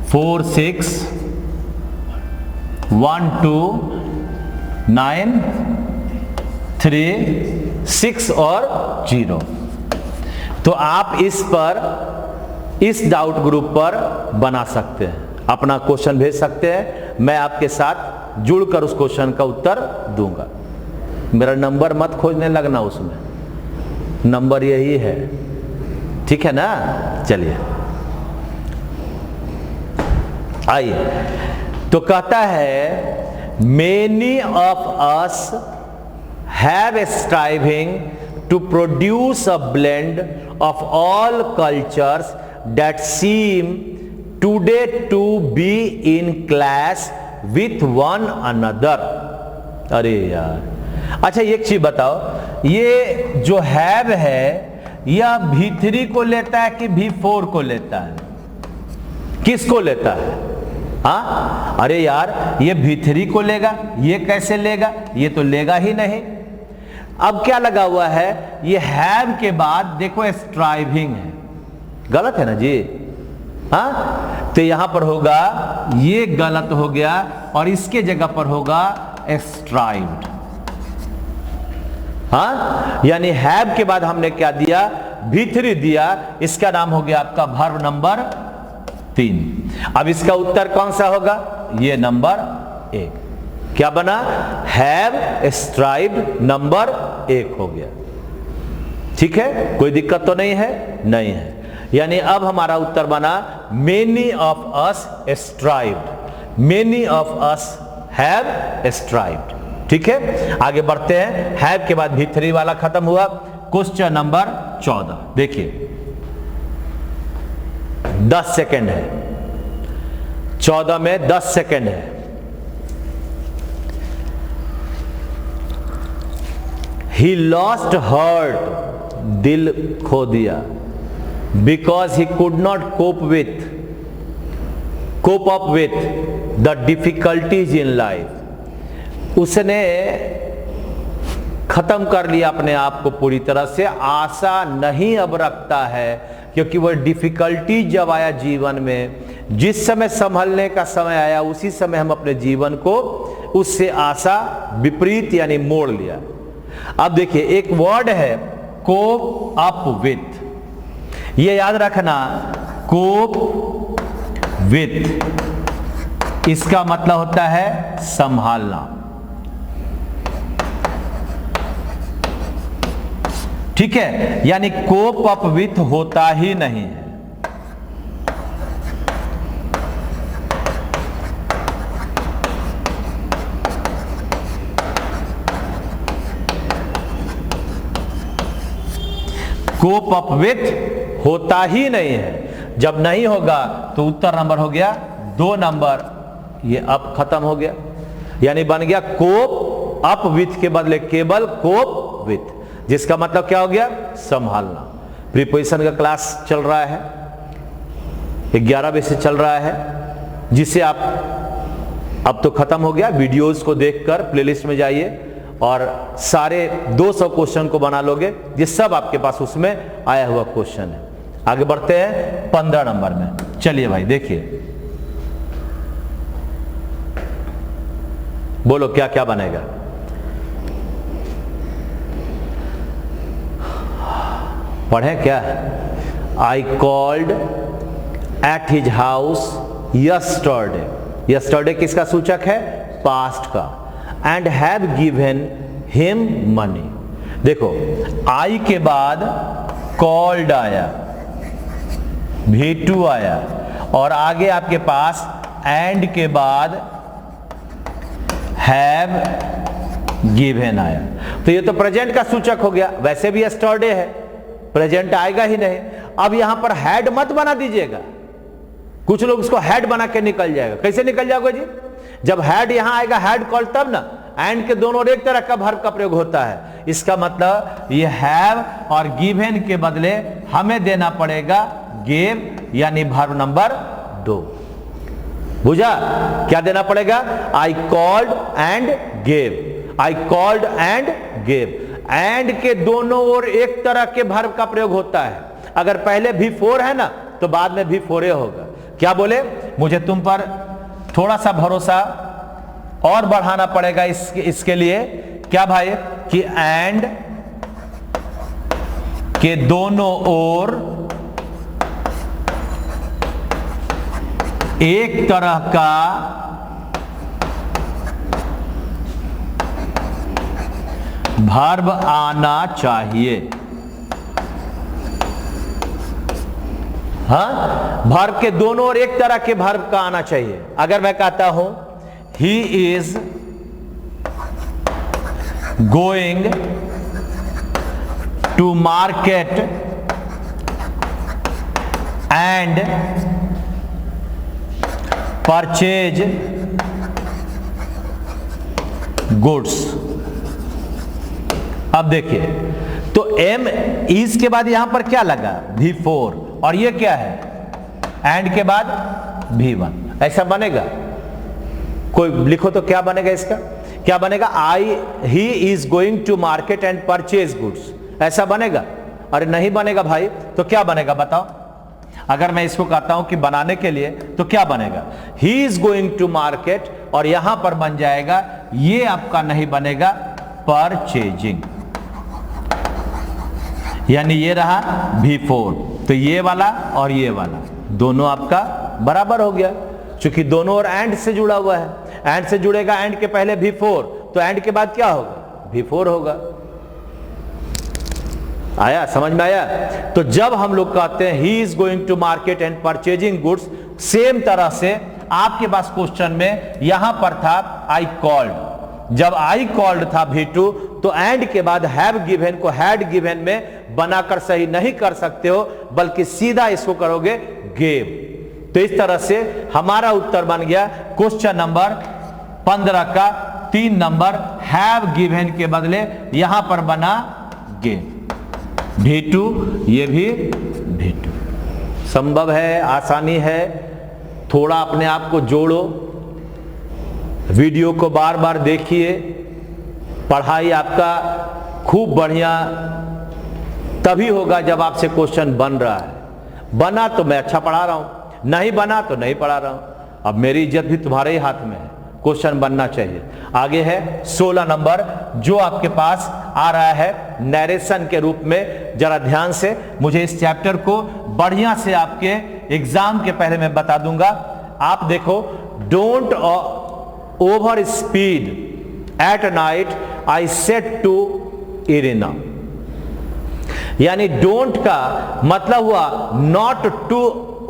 46 12 9 3 6 और 0। तो आप इस डाउट ग्रुप पर बना सकते हैं, अपना क्वेश्चन भेज सकते हैं। मैं आपके साथ जुड़कर उस क्वेश्चन का उत्तर दूंगा। मेरा नंबर मत खोजने लगना, उसमें नंबर यही है, ठीक है ना? चलिए आइए। तो कहता है many of us have striving to produce a blend of all cultures that seem today to be in class with one another. अरे यार, अच्छा एक चीज बताओ, ये जो हैव है यह V3 को लेता है कि V4 को लेता है? किसको लेता है? हाँ, अरे यार, ये V3 को लेगा, ये कैसे लेगा? ये तो लेगा ही नहीं। अब क्या लगा हुआ है? ये हैव के बाद देखो स्ट्राइविंग है, गलत है ना जी? हाँ, तो यहां पर होगा, ये गलत हो गया और इसके जगह पर होगा स्ट्राइव्ड। हाँ, यानी हैव के बाद हमने क्या दिया? V3 दिया। इसका नाम हो गया आपका वर्ब नंबर 3। अब इसका उत्तर कौन सा होगा? ये नंबर 1। क्या बना? हैव स्ट्राइव्ड नंबर 1 हो गया। ठीक है, कोई दिक्कत तो नहीं है? नहीं है। यानी अब हमारा उत्तर बना many of us strived, many of us have strived. ठीक है, आगे बढ़ते हैं। हैव के बाद V3 वाला खत्म हुआ। क्वेश्चन नंबर 14 देखिए, 10 सेकेंड है, 14 में 10 सेकेंड है। ही लॉस्ट हर्ट, दिल खो दिया, because he could not cope up with the difficulties in life. उसने खत्म कर लिया अपने आप को पूरी तरह से, आशा नहीं अब रखता है, क्योंकि वह डिफिकल्टी जब आया जीवन में, जिस समय संभलने का समय आया उसी समय हम अपने जीवन को उससे आशा विपरीत यानी मोड़ लिया। अब देखिए एक वर्ड है कोप अप विथ, ये याद रखना, कोप विथ इसका मतलब होता है संभालना। ठीक है, यानी कोप अप विथ होता ही नहीं है। कोप अप विथ होता ही नहीं है। जब नहीं होगा तो उत्तर नंबर हो गया 2 नंबर, ये अप खत्म हो गया, यानी बन गया कोप अप विथ के बदले केवल कोप विथ, जिसका मतलब क्या हो गया? संभालना। प्रीपोजिशन का क्लास चल रहा है, 11 बजे से चल रहा है, जिसे आप अब तो खत्म हो गया। वीडियोस को देखकर प्लेलिस्ट में जाइए और सारे 200 क्वेश्चन को बना लोगे। ये सब आपके पास उसमें आया हुआ क्वेश्चन है। आगे बढ़ते हैं 15 नंबर में। चलिए भाई देखिए, बोलो क्या क्या बनेगा। पढ़े क्या? I called at his house yesterday. Yesterday किसका सूचक है? पास्ट का। And have given him money. देखो, आई के बाद कॉल्ड आया, V2 आया, और आगे आपके पास एंड के बाद हैव गिवन आया। तो ये तो प्रेजेंट का सूचक हो गया। वैसे भी यस्टरडे है, प्रेजेंट आएगा ही नहीं। अब यहां पर हैड मत बना दीजिएगा। कुछ लोग इसको हैड बना के निकल जाएगा। कैसे निकल जाओगे जी? जब हैड यहां आएगा, हैड कॉल्ड, तब ना। एंड के दोनों और एक तरह का वर्ब का प्रयोग होता है। इसका मतलब ये हैव और गिवन के बदले हमें देना पड़ेगा गेव, यानी वर्ब नंबर 2। बुझा? क्या देना पड़ेगा? I called and gave. I called and gave. And के दोनों ओर एक तरह के वर्ब का प्रयोग होता है। अगर पहले V4 है ना, तो बाद में V4 होगा। क्या बोले? मुझे तुम पर थोड़ा सा भरोसा और बढ़ाना पड़ेगा इसके लिए। क्या भाई? कि एंड के दोनों ओर एक तरह का वर्ब आना चाहिए। हाँ, वर्ब के दोनों ओर एक तरह के वर्ब का आना चाहिए। अगर मैं कहता हूं he is going to market and purchase goods। अब देखिए, तो M is के बाद यहां पर क्या लगा? V4। और ये क्या है? एंड के बाद V1। ऐसा बनेगा? कोई लिखो तो क्या बनेगा इसका? क्या बनेगा? He is going to market and purchase goods. ऐसा बनेगा? अरे नहीं बनेगा भाई। तो क्या बनेगा बताओ? अगर मैं इसको कहता हूं कि बनाने के लिए, तो क्या बनेगा? He is going to market, और यहां पर बन जाएगा, ये आपका नहीं बनेगा, परचेजिंग। यानी ये रहा V4। तो ये वाला और ये वाला दोनों आपका बराबर हो गया, क्योंकि दोनों और एंड से जुड़ा हुआ है। एंड से जुड़ेगा, एंड के पहले V4, तो एंड के बाद क्या होगा? V4 होगा। आया? समझ में आया? तो जब हम लोग कहते हैं he is going to market and purchasing goods, same तरह से आपके पास क्वेश्चन में यहां पर था आई कॉल्ड। जब आई कॉल्ड था V2, तो एंड के बाद हैव गिवन को हैड गिवन में बनाकर सही नहीं कर सकते हो, बल्कि सीधा इसको करोगे गेव। तो इस तरह से हमारा उत्तर बन गया क्वेश्चन नंबर 15 का 3 नंबर हैव गिवन के बदले यहां पर बना गेव। V2, ये भी V2। संभव है, आसानी है। थोड़ा अपने आप को जोड़ो, वीडियो को बार बार देखिए। पढ़ाई आपका खूब बढ़िया तभी होगा जब आपसे क्वेश्चन बन रहा है। बना तो मैं अच्छा पढ़ा रहा हूं, नहीं बना तो नहीं पढ़ा रहा हूं। अब मेरी इज्जत भी तुम्हारे ही हाथ में है, क्वेश्चन बनना चाहिए। आगे है 16 नंबर, जो आपके पास आ रहा है नरेशन के रूप में। जरा ध्यान से मुझे इस चैप्टर को बढ़िया से आपके एग्जाम के पहले मैं बता दूंगा। आप देखो, don't over speed at night I said to Irina. यानी डोंट का मतलब हुआ नॉट टू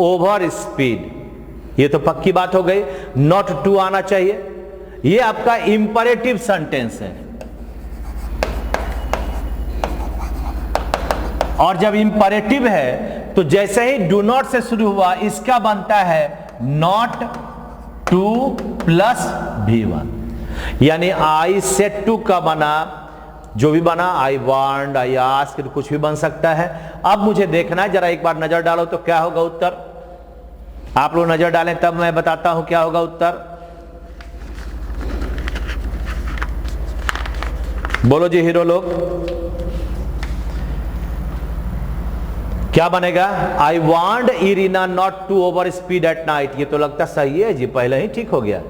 ओवर स्पीड। ये तो पक्की बात हो गई, नॉट टू आना चाहिए। ये आपका इंपरेटिव सेंटेंस है, और जब इंपरेटिव है तो जैसे ही डू नॉट से शुरू हुआ, इसका बनता है नॉट टू प्लस V1। यानी आई सेड टू का बना, जो भी बना, आई वांट, आई आस्क, कुछ भी बन सकता है। अब मुझे देखना है, जरा एक बार नजर डालो तो क्या होगा उत्तर। आप लोग नजर डालें तब मैं बताता हूं क्या होगा उत्तर। बोलो जी हीरो लोग, क्या बनेगा? I want Irina not to over speed at night. ये तो लगता सही है जी, पहले ही ठीक हो गया।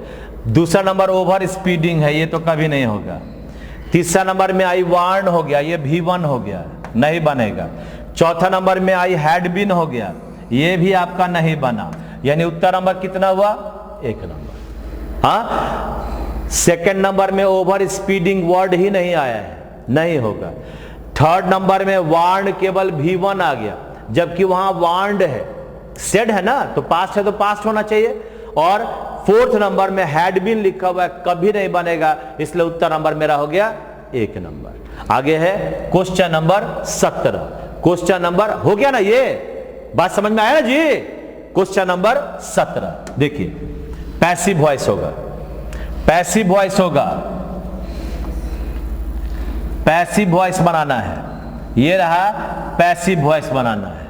दूसरा नंबर ओवर स्पीडिंग है, ये तो कभी नहीं होगा। तीसरा नंबर में आई वांट हो गया, ये V1 हो गया, नहीं बनेगा। चौथा नंबर में आई हैड बीन हो गया, ये भी आपका नहीं बना। यानी उत्तर नंबर कितना हुआ? 1 नंबर। हाँ, सेकंड नंबर में ओवर स्पीडिंग वर्ड ही नहीं आया है, नहीं होगा। थर्ड नंबर में वांड केवल V1 आ गया, जबकि वहां वांड है, सेड है ना, तो पास्ट है तो पास्ट होना चाहिए। और फोर्थ नंबर में हैड बीन लिखा हुआ है, कभी नहीं बनेगा, इसलिए उत्तर नंबर मेरा हो गया 1 नंबर। आगे है क्वेश्चन नंबर 17। क्वेश्चन नंबर हो गया ना, ये बात समझ में आया ना जी? क्वेश्चन नंबर 17 देखिए, पैसिव वॉइस होगा, पैसिव वॉइस होगा, पैसिव वॉइस बनाना है। ये रहा पैसिव वॉइस बनाना है।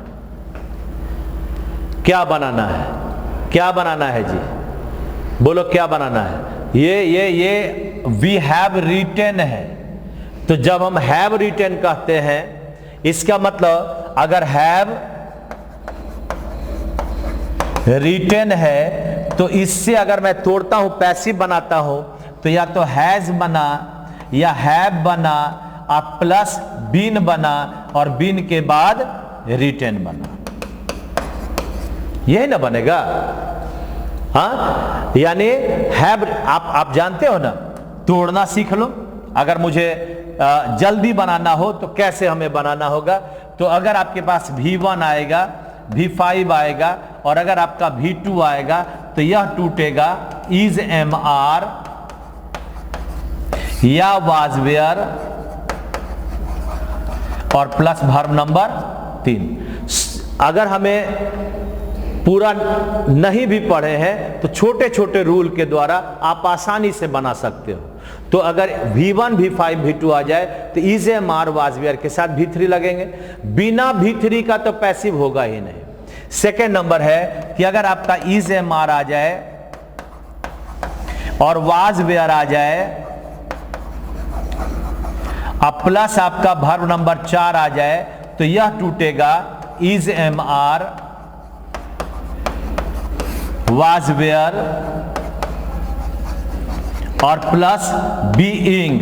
क्या बनाना है? क्या बनाना है जी? बोलो क्या बनाना है? ये वी हैव रिटेन है। तो जब हम हैव रिटेन कहते हैं, इसका मतलब अगर हैव रिटेन है तो इससे अगर मैं तोड़ता हूं, पैसिव बनाता हूं, तो या तो हैज बना या हैव बना और प्लस बीन बना और बीन के बाद रिटेन बना, यही ना बनेगा। हाँ, यानी हैव आप जानते हो ना, तोड़ना सीख लो। अगर मुझे जल्दी बनाना हो तो कैसे हमें बनाना होगा? तो अगर आपके पास V1 आएगा, V5 आएगा और अगर आपका V2 आएगा तो यह टूटेगा इज MR या वाज वेयर और प्लस वर्ब नंबर 3। अगर हमें पूरा नहीं भी पढ़े हैं तो छोटे छोटे रूल के द्वारा आप आसानी से बना सकते हो। तो अगर V1 V5 V2 आ जाए तो इज MR वाज वेयर के साथ V3 लगेंगे। बिना V3 का तो पैसिव होगा ही नहीं। सेकेंड नंबर है कि अगर आपका इज MR आ जाए और वाज वेयर आ जाए अब प्लस आपका वर्ब नंबर 4 आ जाए तो यह टूटेगा इज MR वाज वेयर और प्लस बीइंग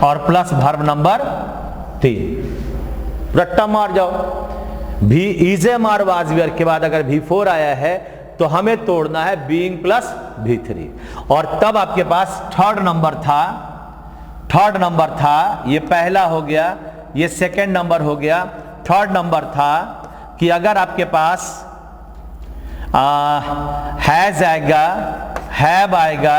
और प्लस वर्ब नंबर 3। रट्टा मार जाओ। भी इज MR वाज वेयर के बाद अगर V4 आया है तो हमें तोड़ना है बीइंग प्लस V3 और तब आपके पास थर्ड नंबर था। थर्ड नंबर था, ये पहला हो गया, ये सेकंड नंबर हो गया। थर्ड नंबर था कि अगर आपके पास हैज आएगा, हैव आएगा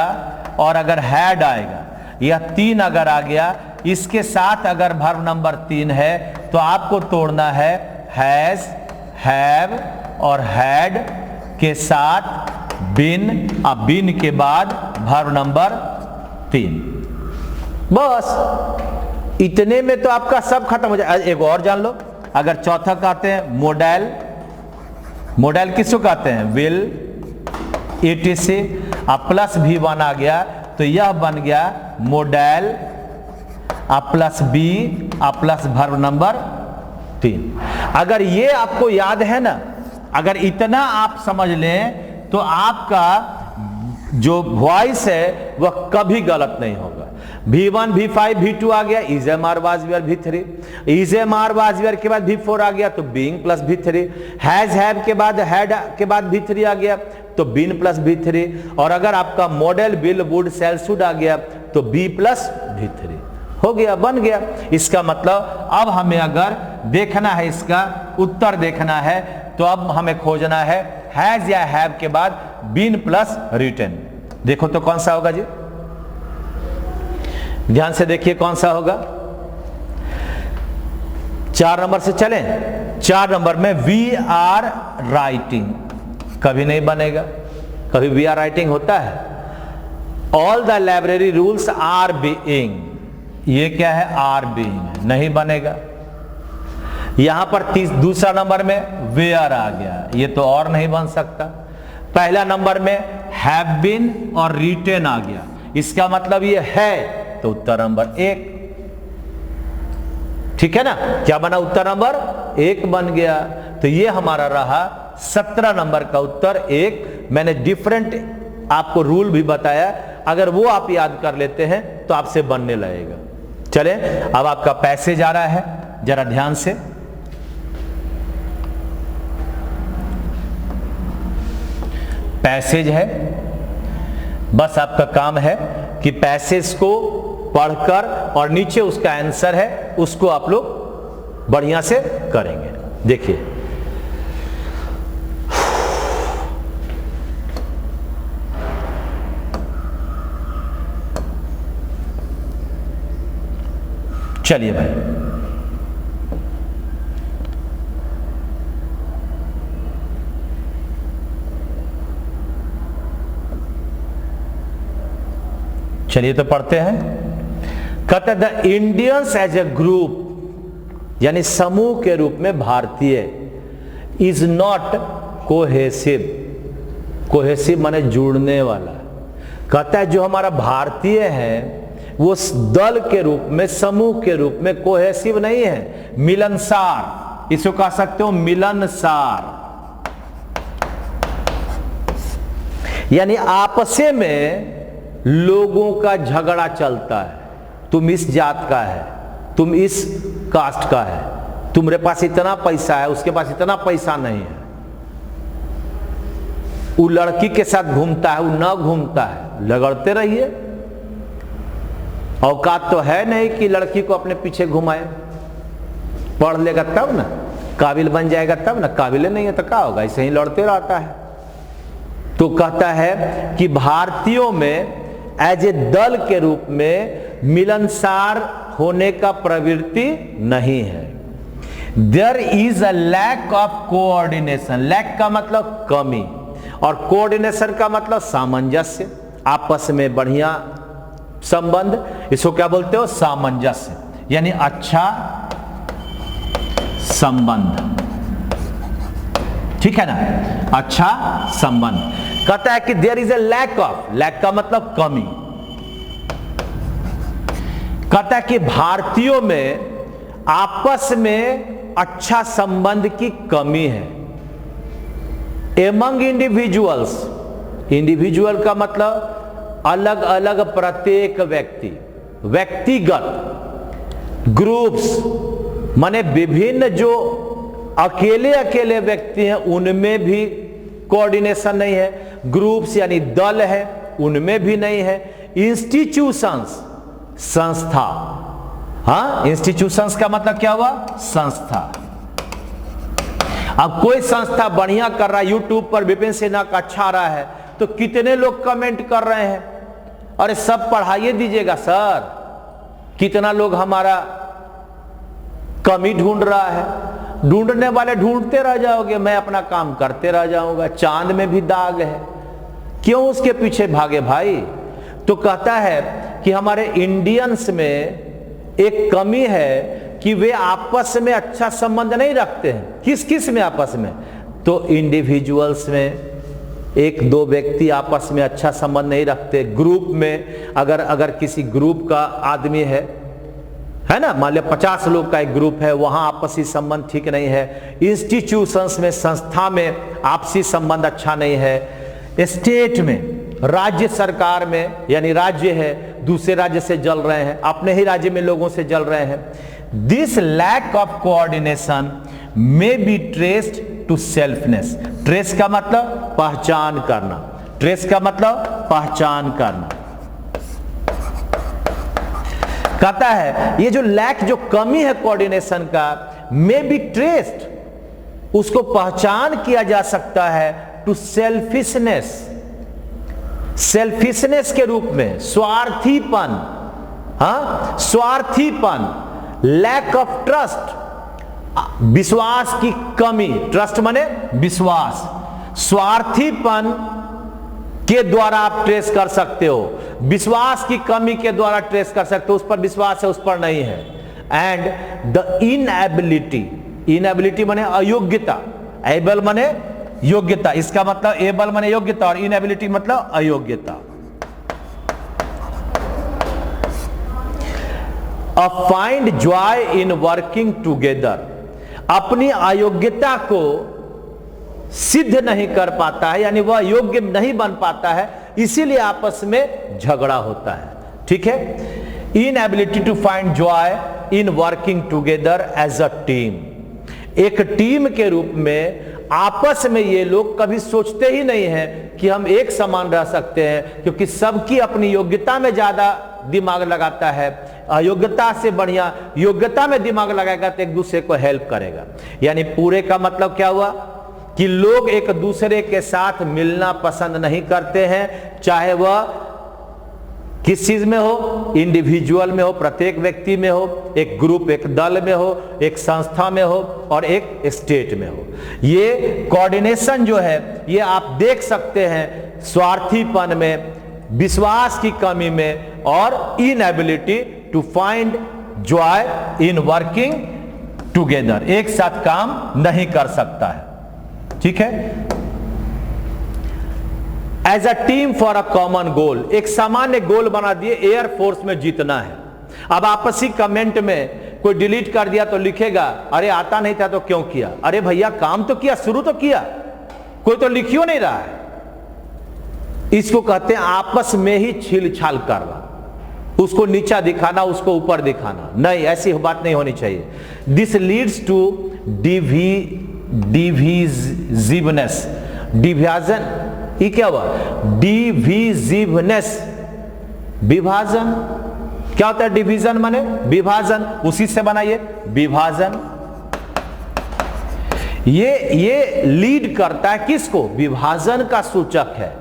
और अगर हैड आएगा, यह 3 अगर आ गया, इसके साथ अगर वर्ब नंबर 3 है तो आपको तोड़ना है हैज, हैव और हैड के साथ बिन, अब बिन के बाद वर्ब नंबर 3। बस इतने में तो आपका सब खत्म हो जाए। एक और जान लो, अगर चौथा कहते हैं मोडेल, मोडेल किसको कहते हैं? Will, etc। अब प्लस V1 आ गया तो यह बन गया मोडेल अब प्लस बी अब प्लस वर्ब नंबर 3। अगर ये आपको याद है ना, अगर इतना आप समझ लें तो आपका जो वॉइस है वह कभी गलत नहीं होगा। V1 V5 V2 आ गया, is MR was were V3, is MR was were के बाद V4 आ गया तो being plus V3, has have के बाद हैड के बाद V3 आ गया तो बीन प्लस V3 और अगर आपका modal will would shall should आ गया तो बी प्लस V3 हो गया, बन गया। इसका मतलब अब हमें अगर देखना है, इसका उत्तर देखना है तो अब हमें खोजना है हैज या हैव के बाद बीन प्लस रिटन। देखो तो कौन सा होगा जी, ध्यान से देखिए कौन सा होगा। 4 नंबर से चलें। 4 नंबर में वी आर राइटिंग कभी नहीं बनेगा, कभी वी आर राइटिंग होता है। All the library rules are being, ये क्या है? आर बीइंग, नहीं बनेगा। यहां पर दूसरा नंबर में वेयर आ गया, ये तो और नहीं बन सकता। पहला नंबर में हैव बीन और रिटेन आ गया, इसका मतलब ये है तो उत्तर नंबर 1। ठीक है ना, क्या बना? उत्तर नंबर 1 बन गया। तो ये हमारा रहा 17 नंबर का उत्तर 1। मैंने डिफरेंट आपको रूल भी बताया, अगर वो आप याद कर लेते हैं तो आपसे बनने लगेगा। चले, अब आपका पैसेज आ रहा है, जरा ध्यान से। पैसेज है, बस आपका काम है कि पैसेज को पढ़कर और नीचे उसका आंसर है उसको आप लोग बढ़िया से करेंगे। देखिए, चलिए भाई, चलिए तो पढ़ते हैं। कहते the Indians as a group, यानी समूह के रूप में भारतीय, इज नॉट कोहेसिव। कोहेसिव माने जुड़ने वाला। कहता है जो हमारा भारतीय है वो दल के रूप में, समूह के रूप में कोहेसिव नहीं है, मिलनसार। इसको कह सकते हो मिलनसार, यानी आपसे में लोगों का झगड़ा चलता है। तुम इस जात का है, तुम इस कास्ट का है, तुम्हारे पास इतना पैसा है, उसके पास इतना पैसा नहीं है, वो लड़की के साथ घूमता है, वो ना घूमता है, लगड़ते रहिए। औकात तो है नहीं कि लड़की को अपने पीछे घुमाए। पढ़ लेगा तब ना, काबिल बन जाएगा तब ना, काबिल नहीं है तो क्या होगा, ऐसे ही लड़ते रहता है। तो कहता है कि भारतीयों में एज ए दल के रूप में मिलनसार होने का प्रवृत्ति नहीं है। There is a lack of coordination. Lack का मतलब कमी, और कोऑर्डिनेशन का मतलब सामंजस्य, आपस में बढ़िया संबंध। इसको क्या बोलते हो? सामंजस्य, यानी अच्छा संबंध। ठीक है ना, अच्छा संबंध। कहता है कि there is a lack of, lack का मतलब कमी। कहता है कि भारतीयों में आपस में अच्छा संबंध की कमी है। एमंग इंडिविजुअल्स, इंडिविजुअल का मतलब अलग अलग, प्रत्येक व्यक्ति, व्यक्तिगत। ग्रुप्स माने विभिन्न जो अकेले अकेले व्यक्ति हैं उनमें भी कोऑर्डिनेशन नहीं है। ग्रुप्स यानी दल है, उनमें भी नहीं है। इंस्टीट्यूशंस, संस्था। हाँ, इंस्टीट्यूशंस का मतलब क्या हुआ? संस्था। अब कोई संस्था बढ़िया कर रहा है, यूट्यूब पर विपिन सेना का अच्छा आ रहा है, तो कितने लोग कमेंट कर रहे हैं, अरे सब पढ़ाइए दीजिएगा सर। कितना लोग हमारा कमी ढूंढ रहा है। ढूंढने वाले ढूंढते रह जाओगे, मैं अपना काम करते रह जाऊंगा। चांद में भी दाग है, क्यों उसके पीछे भागे भाई? तो कहता है कि हमारे इंडियंस में एक कमी है कि वे आपस में अच्छा संबंध नहीं रखते हैं। किस किस में आपस में? तो इंडिविजुअल्स में एक दो व्यक्ति आपस में अच्छा संबंध नहीं रखते। ग्रुप में अगर किसी ग्रुप का आदमी है ना, मान लिया 50 लोग का एक ग्रुप है, वहां आपसी संबंध ठीक नहीं है। इंस्टीट्यूशंस में, संस्था में आपसी संबंध अच्छा नहीं है। स्टेट में, राज्य सरकार में, यानी राज्य है दूसरे राज्य से जल रहे हैं, अपने ही राज्य में लोगों से जल रहे हैं। This lack of coordination may be traced to selfness. Trace का मतलब पहचान करना, ट्रेस का मतलब पहचान करना। कहता है ये जो लैक, जो कमी है कोऑर्डिनेशन का, मे बी ट्रेस्ड, उसको पहचान किया जा सकता है टू सेल्फिशनेस। सेल्फिशनेस के रूप में, स्वार्थीपन। हाँ, स्वार्थीपन। लैक ऑफ ट्रस्ट, विश्वास की कमी। ट्रस्ट माने विश्वास। स्वार्थीपन के द्वारा आप ट्रेस कर सकते हो, विश्वास की कमी के द्वारा ट्रेस कर सकते हो। उस पर विश्वास है, उस पर नहीं है। एंड द इनएबिलिटी, इनएबिलिटी माने अयोग्यता, एबल माने योग्यता। इसका मतलब एबल माने योग्यता और इनएबिलिटी मतलब अयोग्यता। Find joy in working together, अपनी अयोग्यता को सिद्ध नहीं कर पाता है, यानी वह योग्य नहीं बन पाता है, इसीलिए आपस में झगड़ा होता है। ठीक है, inability to find joy in working together as a team, एक टीम के रूप में आपस में ये लोग कभी सोचते ही नहीं हैं कि हम एक समान रह सकते हैं, क्योंकि सबकी अपनी योग्यता में ज्यादा दिमाग लगाता है, अयोग्यता से बढ़िया योग्यता में दिमाग लगाएगा तो एक दूसरे को हेल्प करेगा। यानी पूरे का मतलब क्या हुआ कि लोग एक दूसरे के साथ मिलना पसंद नहीं करते हैं, चाहे वह किस चीज में हो, इंडिविजुअल में हो, प्रत्येक व्यक्ति में हो, एक ग्रुप, एक दल में हो, एक संस्था में हो और एक स्टेट में हो। ये कोऑर्डिनेशन जो है ये आप देख सकते हैं स्वार्थीपन में, विश्वास की कमी में और inability to find joy in working together, एक साथ काम नहीं कर सकता है। ठीक है, as a team for a common goal, एक सामान्य गोल बना दिए, एयरफोर्स में जीतना है। अब आपसी कमेंट में कोई डिलीट कर दिया तो लिखेगा अरे आता नहीं था तो क्यों किया, अरे भैया काम तो किया, शुरू तो किया, कोई तो लिखियो नहीं रहा है। इसको कहते हैं आपस में ही छील छाल करना, उसको नीचा दिखाना, उसको ऊपर दिखाना, नहीं, ऐसी बात नहीं होनी चाहिए। दिस लीड्स टू डिविजिवनेस, डिविजन, ये क्या हुआ, डिविजिवनेस, विभाजन। क्या होता है डिवीजन माने विभाजन, उसी से बनाइए विभाजन। ये लीड करता है किसको, विभाजन का सूचक है।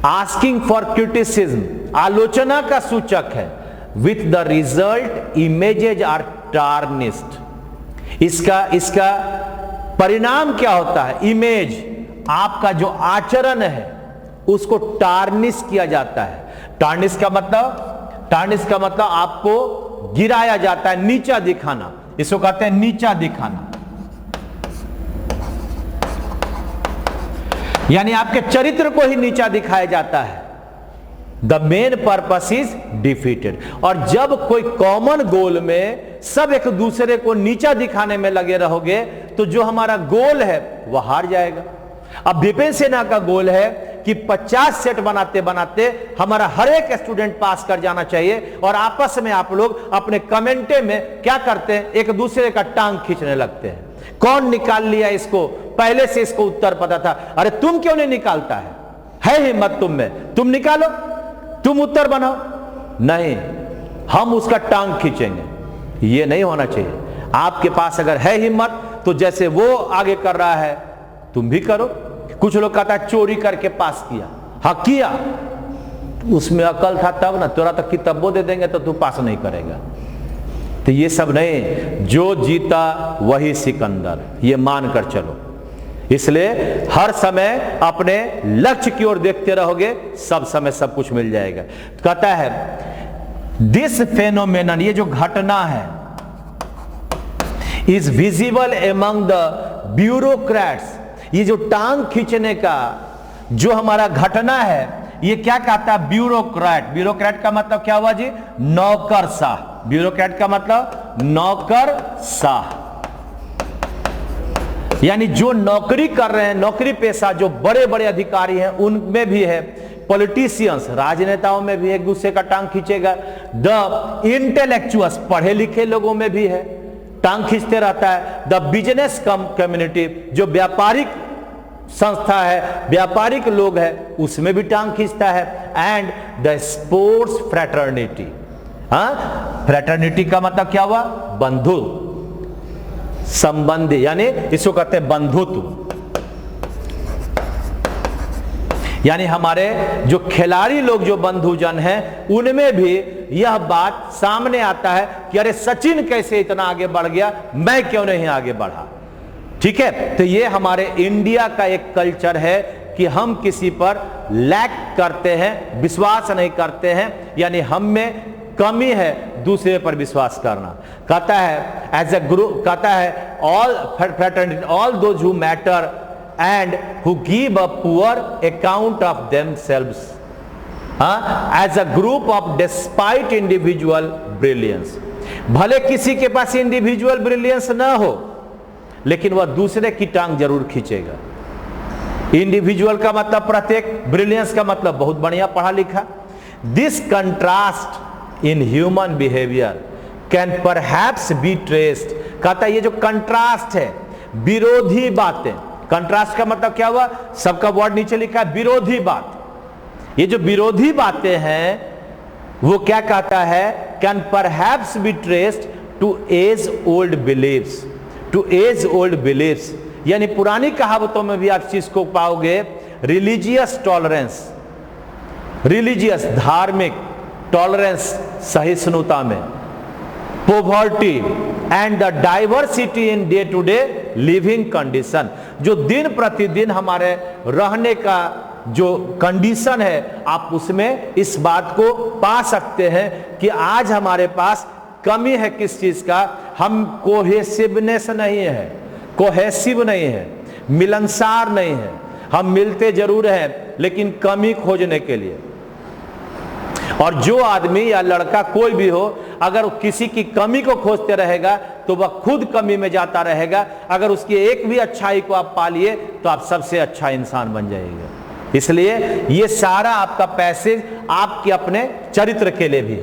आस्किंग फॉर क्रिटिसिज्म, आलोचना का सूचक है। With the result images are tarnished, इसका परिणाम क्या होता है, इमेज, आपका जो आचरण है उसको टार्निश किया जाता है। टार्निश का मतलब आपको गिराया जाता है, नीचा दिखाना, इसको कहते हैं नीचा दिखाना। यानी आपके चरित्र को ही नीचा दिखाया जाता है। The main purpose is defeated. और जब कोई कॉमन गोल में सब एक दूसरे को नीचा दिखाने में लगे रहोगे तो जो हमारा गोल है वह हार जाएगा। अब विपिन सेना का गोल है कि 50 सेट बनाते बनाते हमारा हर एक स्टूडेंट पास कर जाना चाहिए, और आपस में आप लोग अपने कमेंटे में क्या करते हैं, एक दूसरे का टांग खींचने लगते हैं। कौन निकाल लिया इसको, पहले से इसको उत्तर पता था, अरे तुम क्यों नहीं निकालता है हिम्मत तुम में, तुम निकालो, तुम उत्तर बनाओ। नहीं, हम उसका टांग खींचेंगे, ये नहीं होना चाहिए। आपके पास अगर है हिम्मत तो जैसे वो आगे कर रहा है तुम भी करो। कुछ लोग कहता है चोरी करके पास किया, हाँ किया, उसमें अकल था तब ना, तोरा तो किताबों दे देंगे तो तू पास नहीं करेगा। तो ये सब नहीं, जो जीता वही सिकंदर, ये मानकर चलो। इसलिए हर समय अपने लक्ष्य की ओर देखते रहोगे, सब समय सब कुछ मिल जाएगा। कहता है दिस फेनोमेनन, ये जो घटना है, is visible among the bureaucrats, ये जो टांग खींचने का जो हमारा घटना है, ये क्या कहता है, ब्यूरोक्रेट। ब्यूरोक्रेट का मतलब क्या हुआ जी, नौकरशाह। ब्यूरोक्रेट का मतलब नौकरशाह, यानी जो नौकरी कर रहे हैं, नौकरी पेशा जो बड़े बड़े अधिकारी हैं उनमें भी है, पॉलिटिशियंस, राजनेताओं में भी एक दूसरे का टांग खींचेगा। द इंटेलेक्चुअल्स, पढ़े लिखे लोगों में भी है, टांग खींचते रहता है। द बिजनेस कम्युनिटी, जो व्यापारिक संस्था है, व्यापारिक लोग है, उसमें भी टांग खींचता है। And the sports fraternity, fraternity का मतलब क्या हुआ, बंधु संबंधी, यानी इसको कहते हैं बंधुत्व। यानी हमारे जो खिलाड़ी लोग जो बंधुजन हैं उनमें भी यह बात सामने आता है कि अरे सचिन कैसे इतना आगे बढ़ गया, मैं क्यों नहीं आगे बढ़ा। ठीक है, तो ये हमारे इंडिया का एक कल्चर है कि हम किसी पर लैक करते हैं, विश्वास नहीं करते हैं, यानी हम में कमी है दूसरे पर विश्वास करना। कहता है एज ए ग्रुप, कहता है all fraternity, all those who matter and who give a poor account of themselves as a group of despite individual brilliance. भले किसी के पास इंडिविजुअल ब्रिलियंस ना हो, लेकिन वह दूसरे की टांग जरूर खींचेगा। इंडिविजुअल का मतलब प्रत्येक, ब्रिलियंस का मतलब बहुत बढ़िया पढ़ा लिखा। This contrast in human behaviour can perhaps be traced, कहता है ये जो कंट्रास्ट है, विरोधी बातें, कंट्रास्ट का मतलब क्या हुआ, सबका वर्ड नीचे लिखा है विरोधी बात, ये जो विरोधी बातें हैं वो क्या कहता है, can perhaps be traced to age old beliefs, to age old beliefs, यानी पुरानी कहावतों में भी आप चीज को पाओगे, रिलीजियस टॉलरेंस, रिलीजियस धार्मिक टॉलरेंस सहिष्णुता में, poverty and the diversity in day to day living condition, जो दिन प्रतिदिन हमारे रहने का जो कंडीशन है आप उसमें इस बात को पा सकते हैं कि आज हमारे पास कमी है किस चीज का, हम कोहेसिवनेस नहीं है, कोहेसिव नहीं है, मिलनसार नहीं है, हम मिलते जरूर हैं लेकिन कमी खोजने के लिए। और जो आदमी या लड़का कोई भी हो, अगर किसी की कमी को खोजते रहेगा तो वह खुद कमी में जाता रहेगा। अगर उसकी एक भी अच्छाई को आप पालिए तो आप सबसे अच्छा इंसान बन जाएगा। इसलिए ये सारा आपका पैसेज आपके अपने चरित्र के लिए भी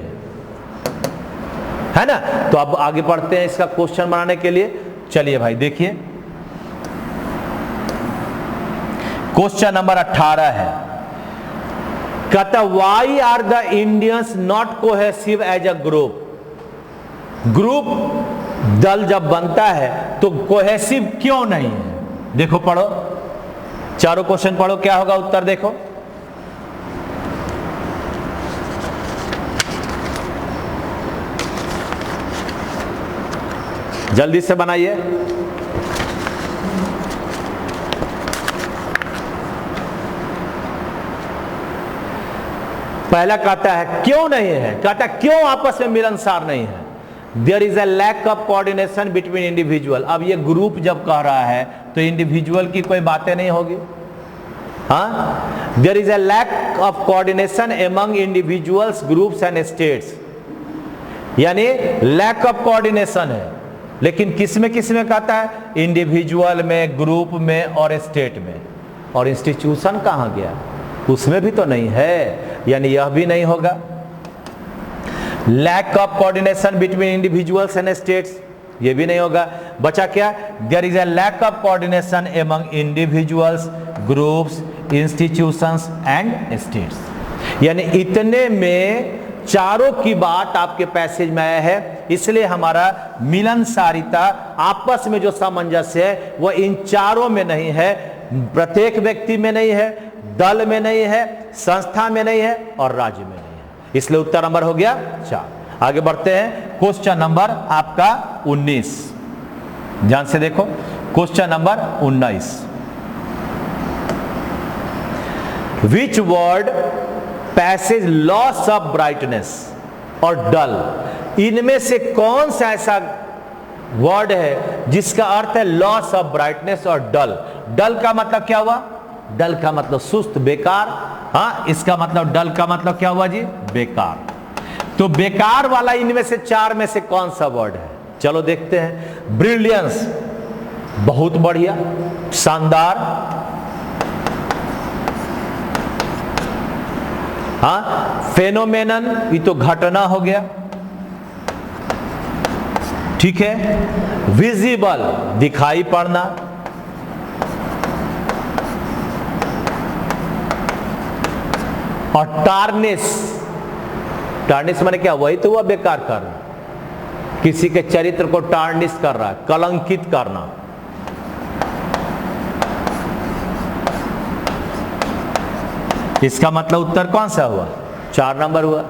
है ना। तो अब आगे बढ़ते हैं इसका क्वेश्चन बनाने के लिए। चलिए भाई देखिए, क्वेश्चन नंबर 18 है, कहता why are the Indians not cohesive as a group. Group दल जब बनता है तो कोहेसिव क्यों नहीं है? देखो पढ़ो, चारों क्वेश्चन पढ़ो, क्या होगा उत्तर देखो। जल्दी से बनाइए। पहला कहता है क्यों नहीं है, कहता है क्यों आपस में मिलनसार नहीं है। There is a lack of coordination between individual. अब ये ग्रुप जब कह रहा है तो इंडिविजुअल की कोई बातें नहीं होगी। हाँ, there is a lack of coordination among individuals, groups and states, यानी लैक ऑफ कोऑर्डिनेशन है। लेकिन किस में कहता है? इंडिविजुअल में, ग्रुप में और स्टेट में। और इंस्टीट्यूशन कहां गया? उसमें भी तो नहीं है, यानी यह भी नहीं होगा। Lack of coordination between individuals and states, ये भी नहीं होगा। बचा क्या? There is a lack of coordination among individuals, groups, institutions and states. यानी इतने में चारों की बात आपके पैसेज में आया है। इसलिए हमारा मिलनसारिता, आपस में जो सामंजस्य है वह इन चारों में नहीं है, प्रत्येक व्यक्ति में नहीं है, दल में नहीं है, संस्था में नहीं है और राज्य में नहीं है। इसलिए उत्तर नंबर हो गया 4। आगे बढ़ते हैं, क्वेश्चन नंबर आपका 19, ध्यान से देखो। Question number 19, which word passage loss of brightness और डल, इनमें से कौन सा ऐसा वर्ड है जिसका अर्थ है लॉस ऑफ ब्राइटनेस और डल? डल का मतलब क्या हुआ? डल का मतलब सुस्त, बेकार। हाँ, इसका मतलब डल का मतलब क्या हुआ जी? बेकार। तो बेकार वाला इनमें से 4 में से कौन सा वर्ड है? चलो देखते हैं। ब्रिलियंस, बहुत बढ़िया, शानदार। हाँ, फेनोमेनन, ये तो घटना हो गया, ठीक है। विजिबल, दिखाई पड़ना। और टार्निश, टार्निश माने क्या? वही तो हुआ बेकार करना, किसी के चरित्र को टार्निश कर रहा है, कलंकित करना। इसका मतलब उत्तर कौन सा हुआ? 4 नंबर हुआ।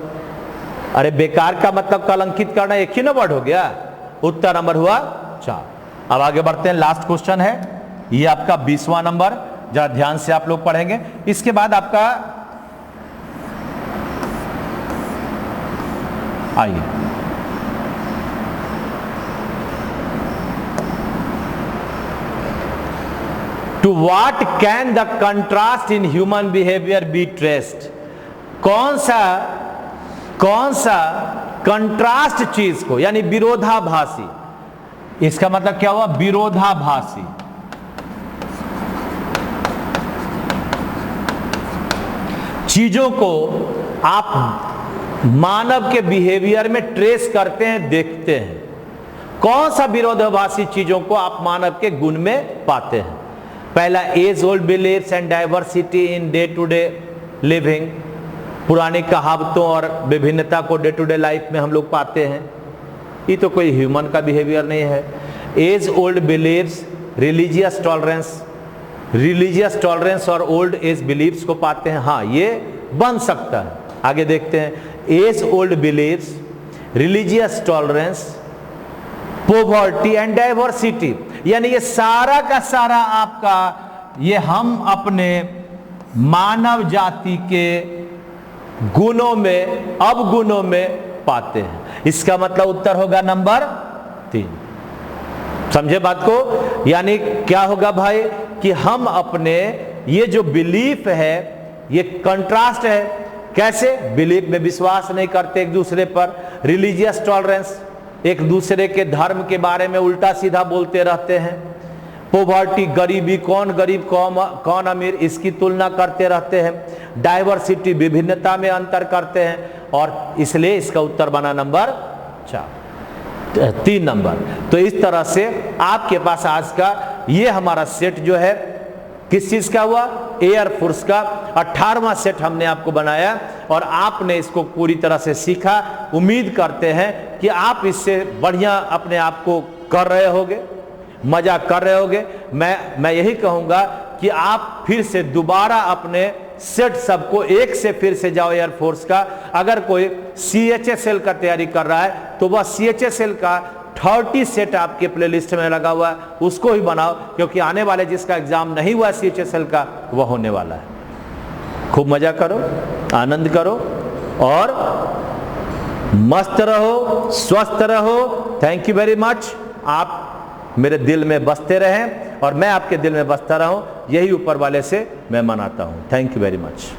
अरे बेकार का मतलब कलंकित करना, एक ही ना वर्ड हो गया। उत्तर नंबर हुआ 4। अब आगे बढ़ते हैं, लास्ट क्वेश्चन है ये आपका 20वां नंबर, जरा ध्यान से आप लोग पढ़ेंगे। इसके बाद आपका आइए, to what can the contrast in human behaviour be traced? कौन सा कंट्रास्ट चीज को, यानी विरोधाभासी, इसका मतलब क्या हुआ, विरोधाभासी। चीजों को आप मानव के बिहेवियर में ट्रेस करते हैं, देखते हैं। कौन सा विरोधाभासी चीजों को आप मानव के गुण में पाते हैं? पहला, age old beliefs and diversity in day to day living, पुरानी कहावतों और विभिन्नता को डे टू डे लाइफ में हम लोग पाते हैं। ये तो कोई ह्यूमन का बिहेवियर नहीं है। Age old beliefs, religious tolerance और ओल्ड एज बिलीव्स को पाते हैं। हाँ, ये बन सकता है। आगे देखते हैं, age old beliefs, religious tolerance, poverty and diversity, यानी ये सारा का सारा आपका, ये हम अपने मानव जाति के गुणों में, अवगुणों में पाते हैं। इसका मतलब उत्तर होगा नंबर 3। समझे बात को? यानी क्या होगा भाई कि हम अपने ये जो बिलीफ है, ये कंट्रास्ट है। कैसे? बिलीफ में विश्वास नहीं करते एक दूसरे पर, रिलीजियस टॉलरेंस, एक दूसरे के धर्म के बारे में उल्टा सीधा बोलते रहते हैं, पॉवर्टी, गरीबी, कौन गरीब कौन अमीर, इसकी तुलना करते रहते हैं, डाइवर्सिटी, विभिन्नता में अंतर करते हैं, और इसलिए इसका उत्तर बना नंबर 3 नंबर। तो इस तरह से आपके पास आज का ये हमारा सेट जो है किस चीज का हुआ, एयरफोर्स का 18वां सेट हमने आपको बनाया, और आपने इसको पूरी तरह से सीखा। उम्मीद करते हैं कि आप इससे बढ़िया अपने आप को कर रहे होगे, मजा कर रहे होगे। मैं यही कहूंगा कि आप फिर से दोबारा अपने सेट सबको एक से फिर से जाओ एयरफोर्स का। अगर कोई CHSL का तैयारी कर रहा है तो वह CHSL का 30 सेट आपके प्लेलिस्ट में लगा हुआ है, उसको ही बनाओ, क्योंकि आने वाले जिसका एग्जाम नहीं हुआ CHSL का, वह होने वाला है। खूब मजा करो, आनंद करो और मस्त रहो, स्वस्थ रहो। Thank you very much. आप मेरे दिल में बसते रहें और मैं आपके दिल में बसता रहूं, यही ऊपर वाले से मैं मनाता हूं। Thank you very much.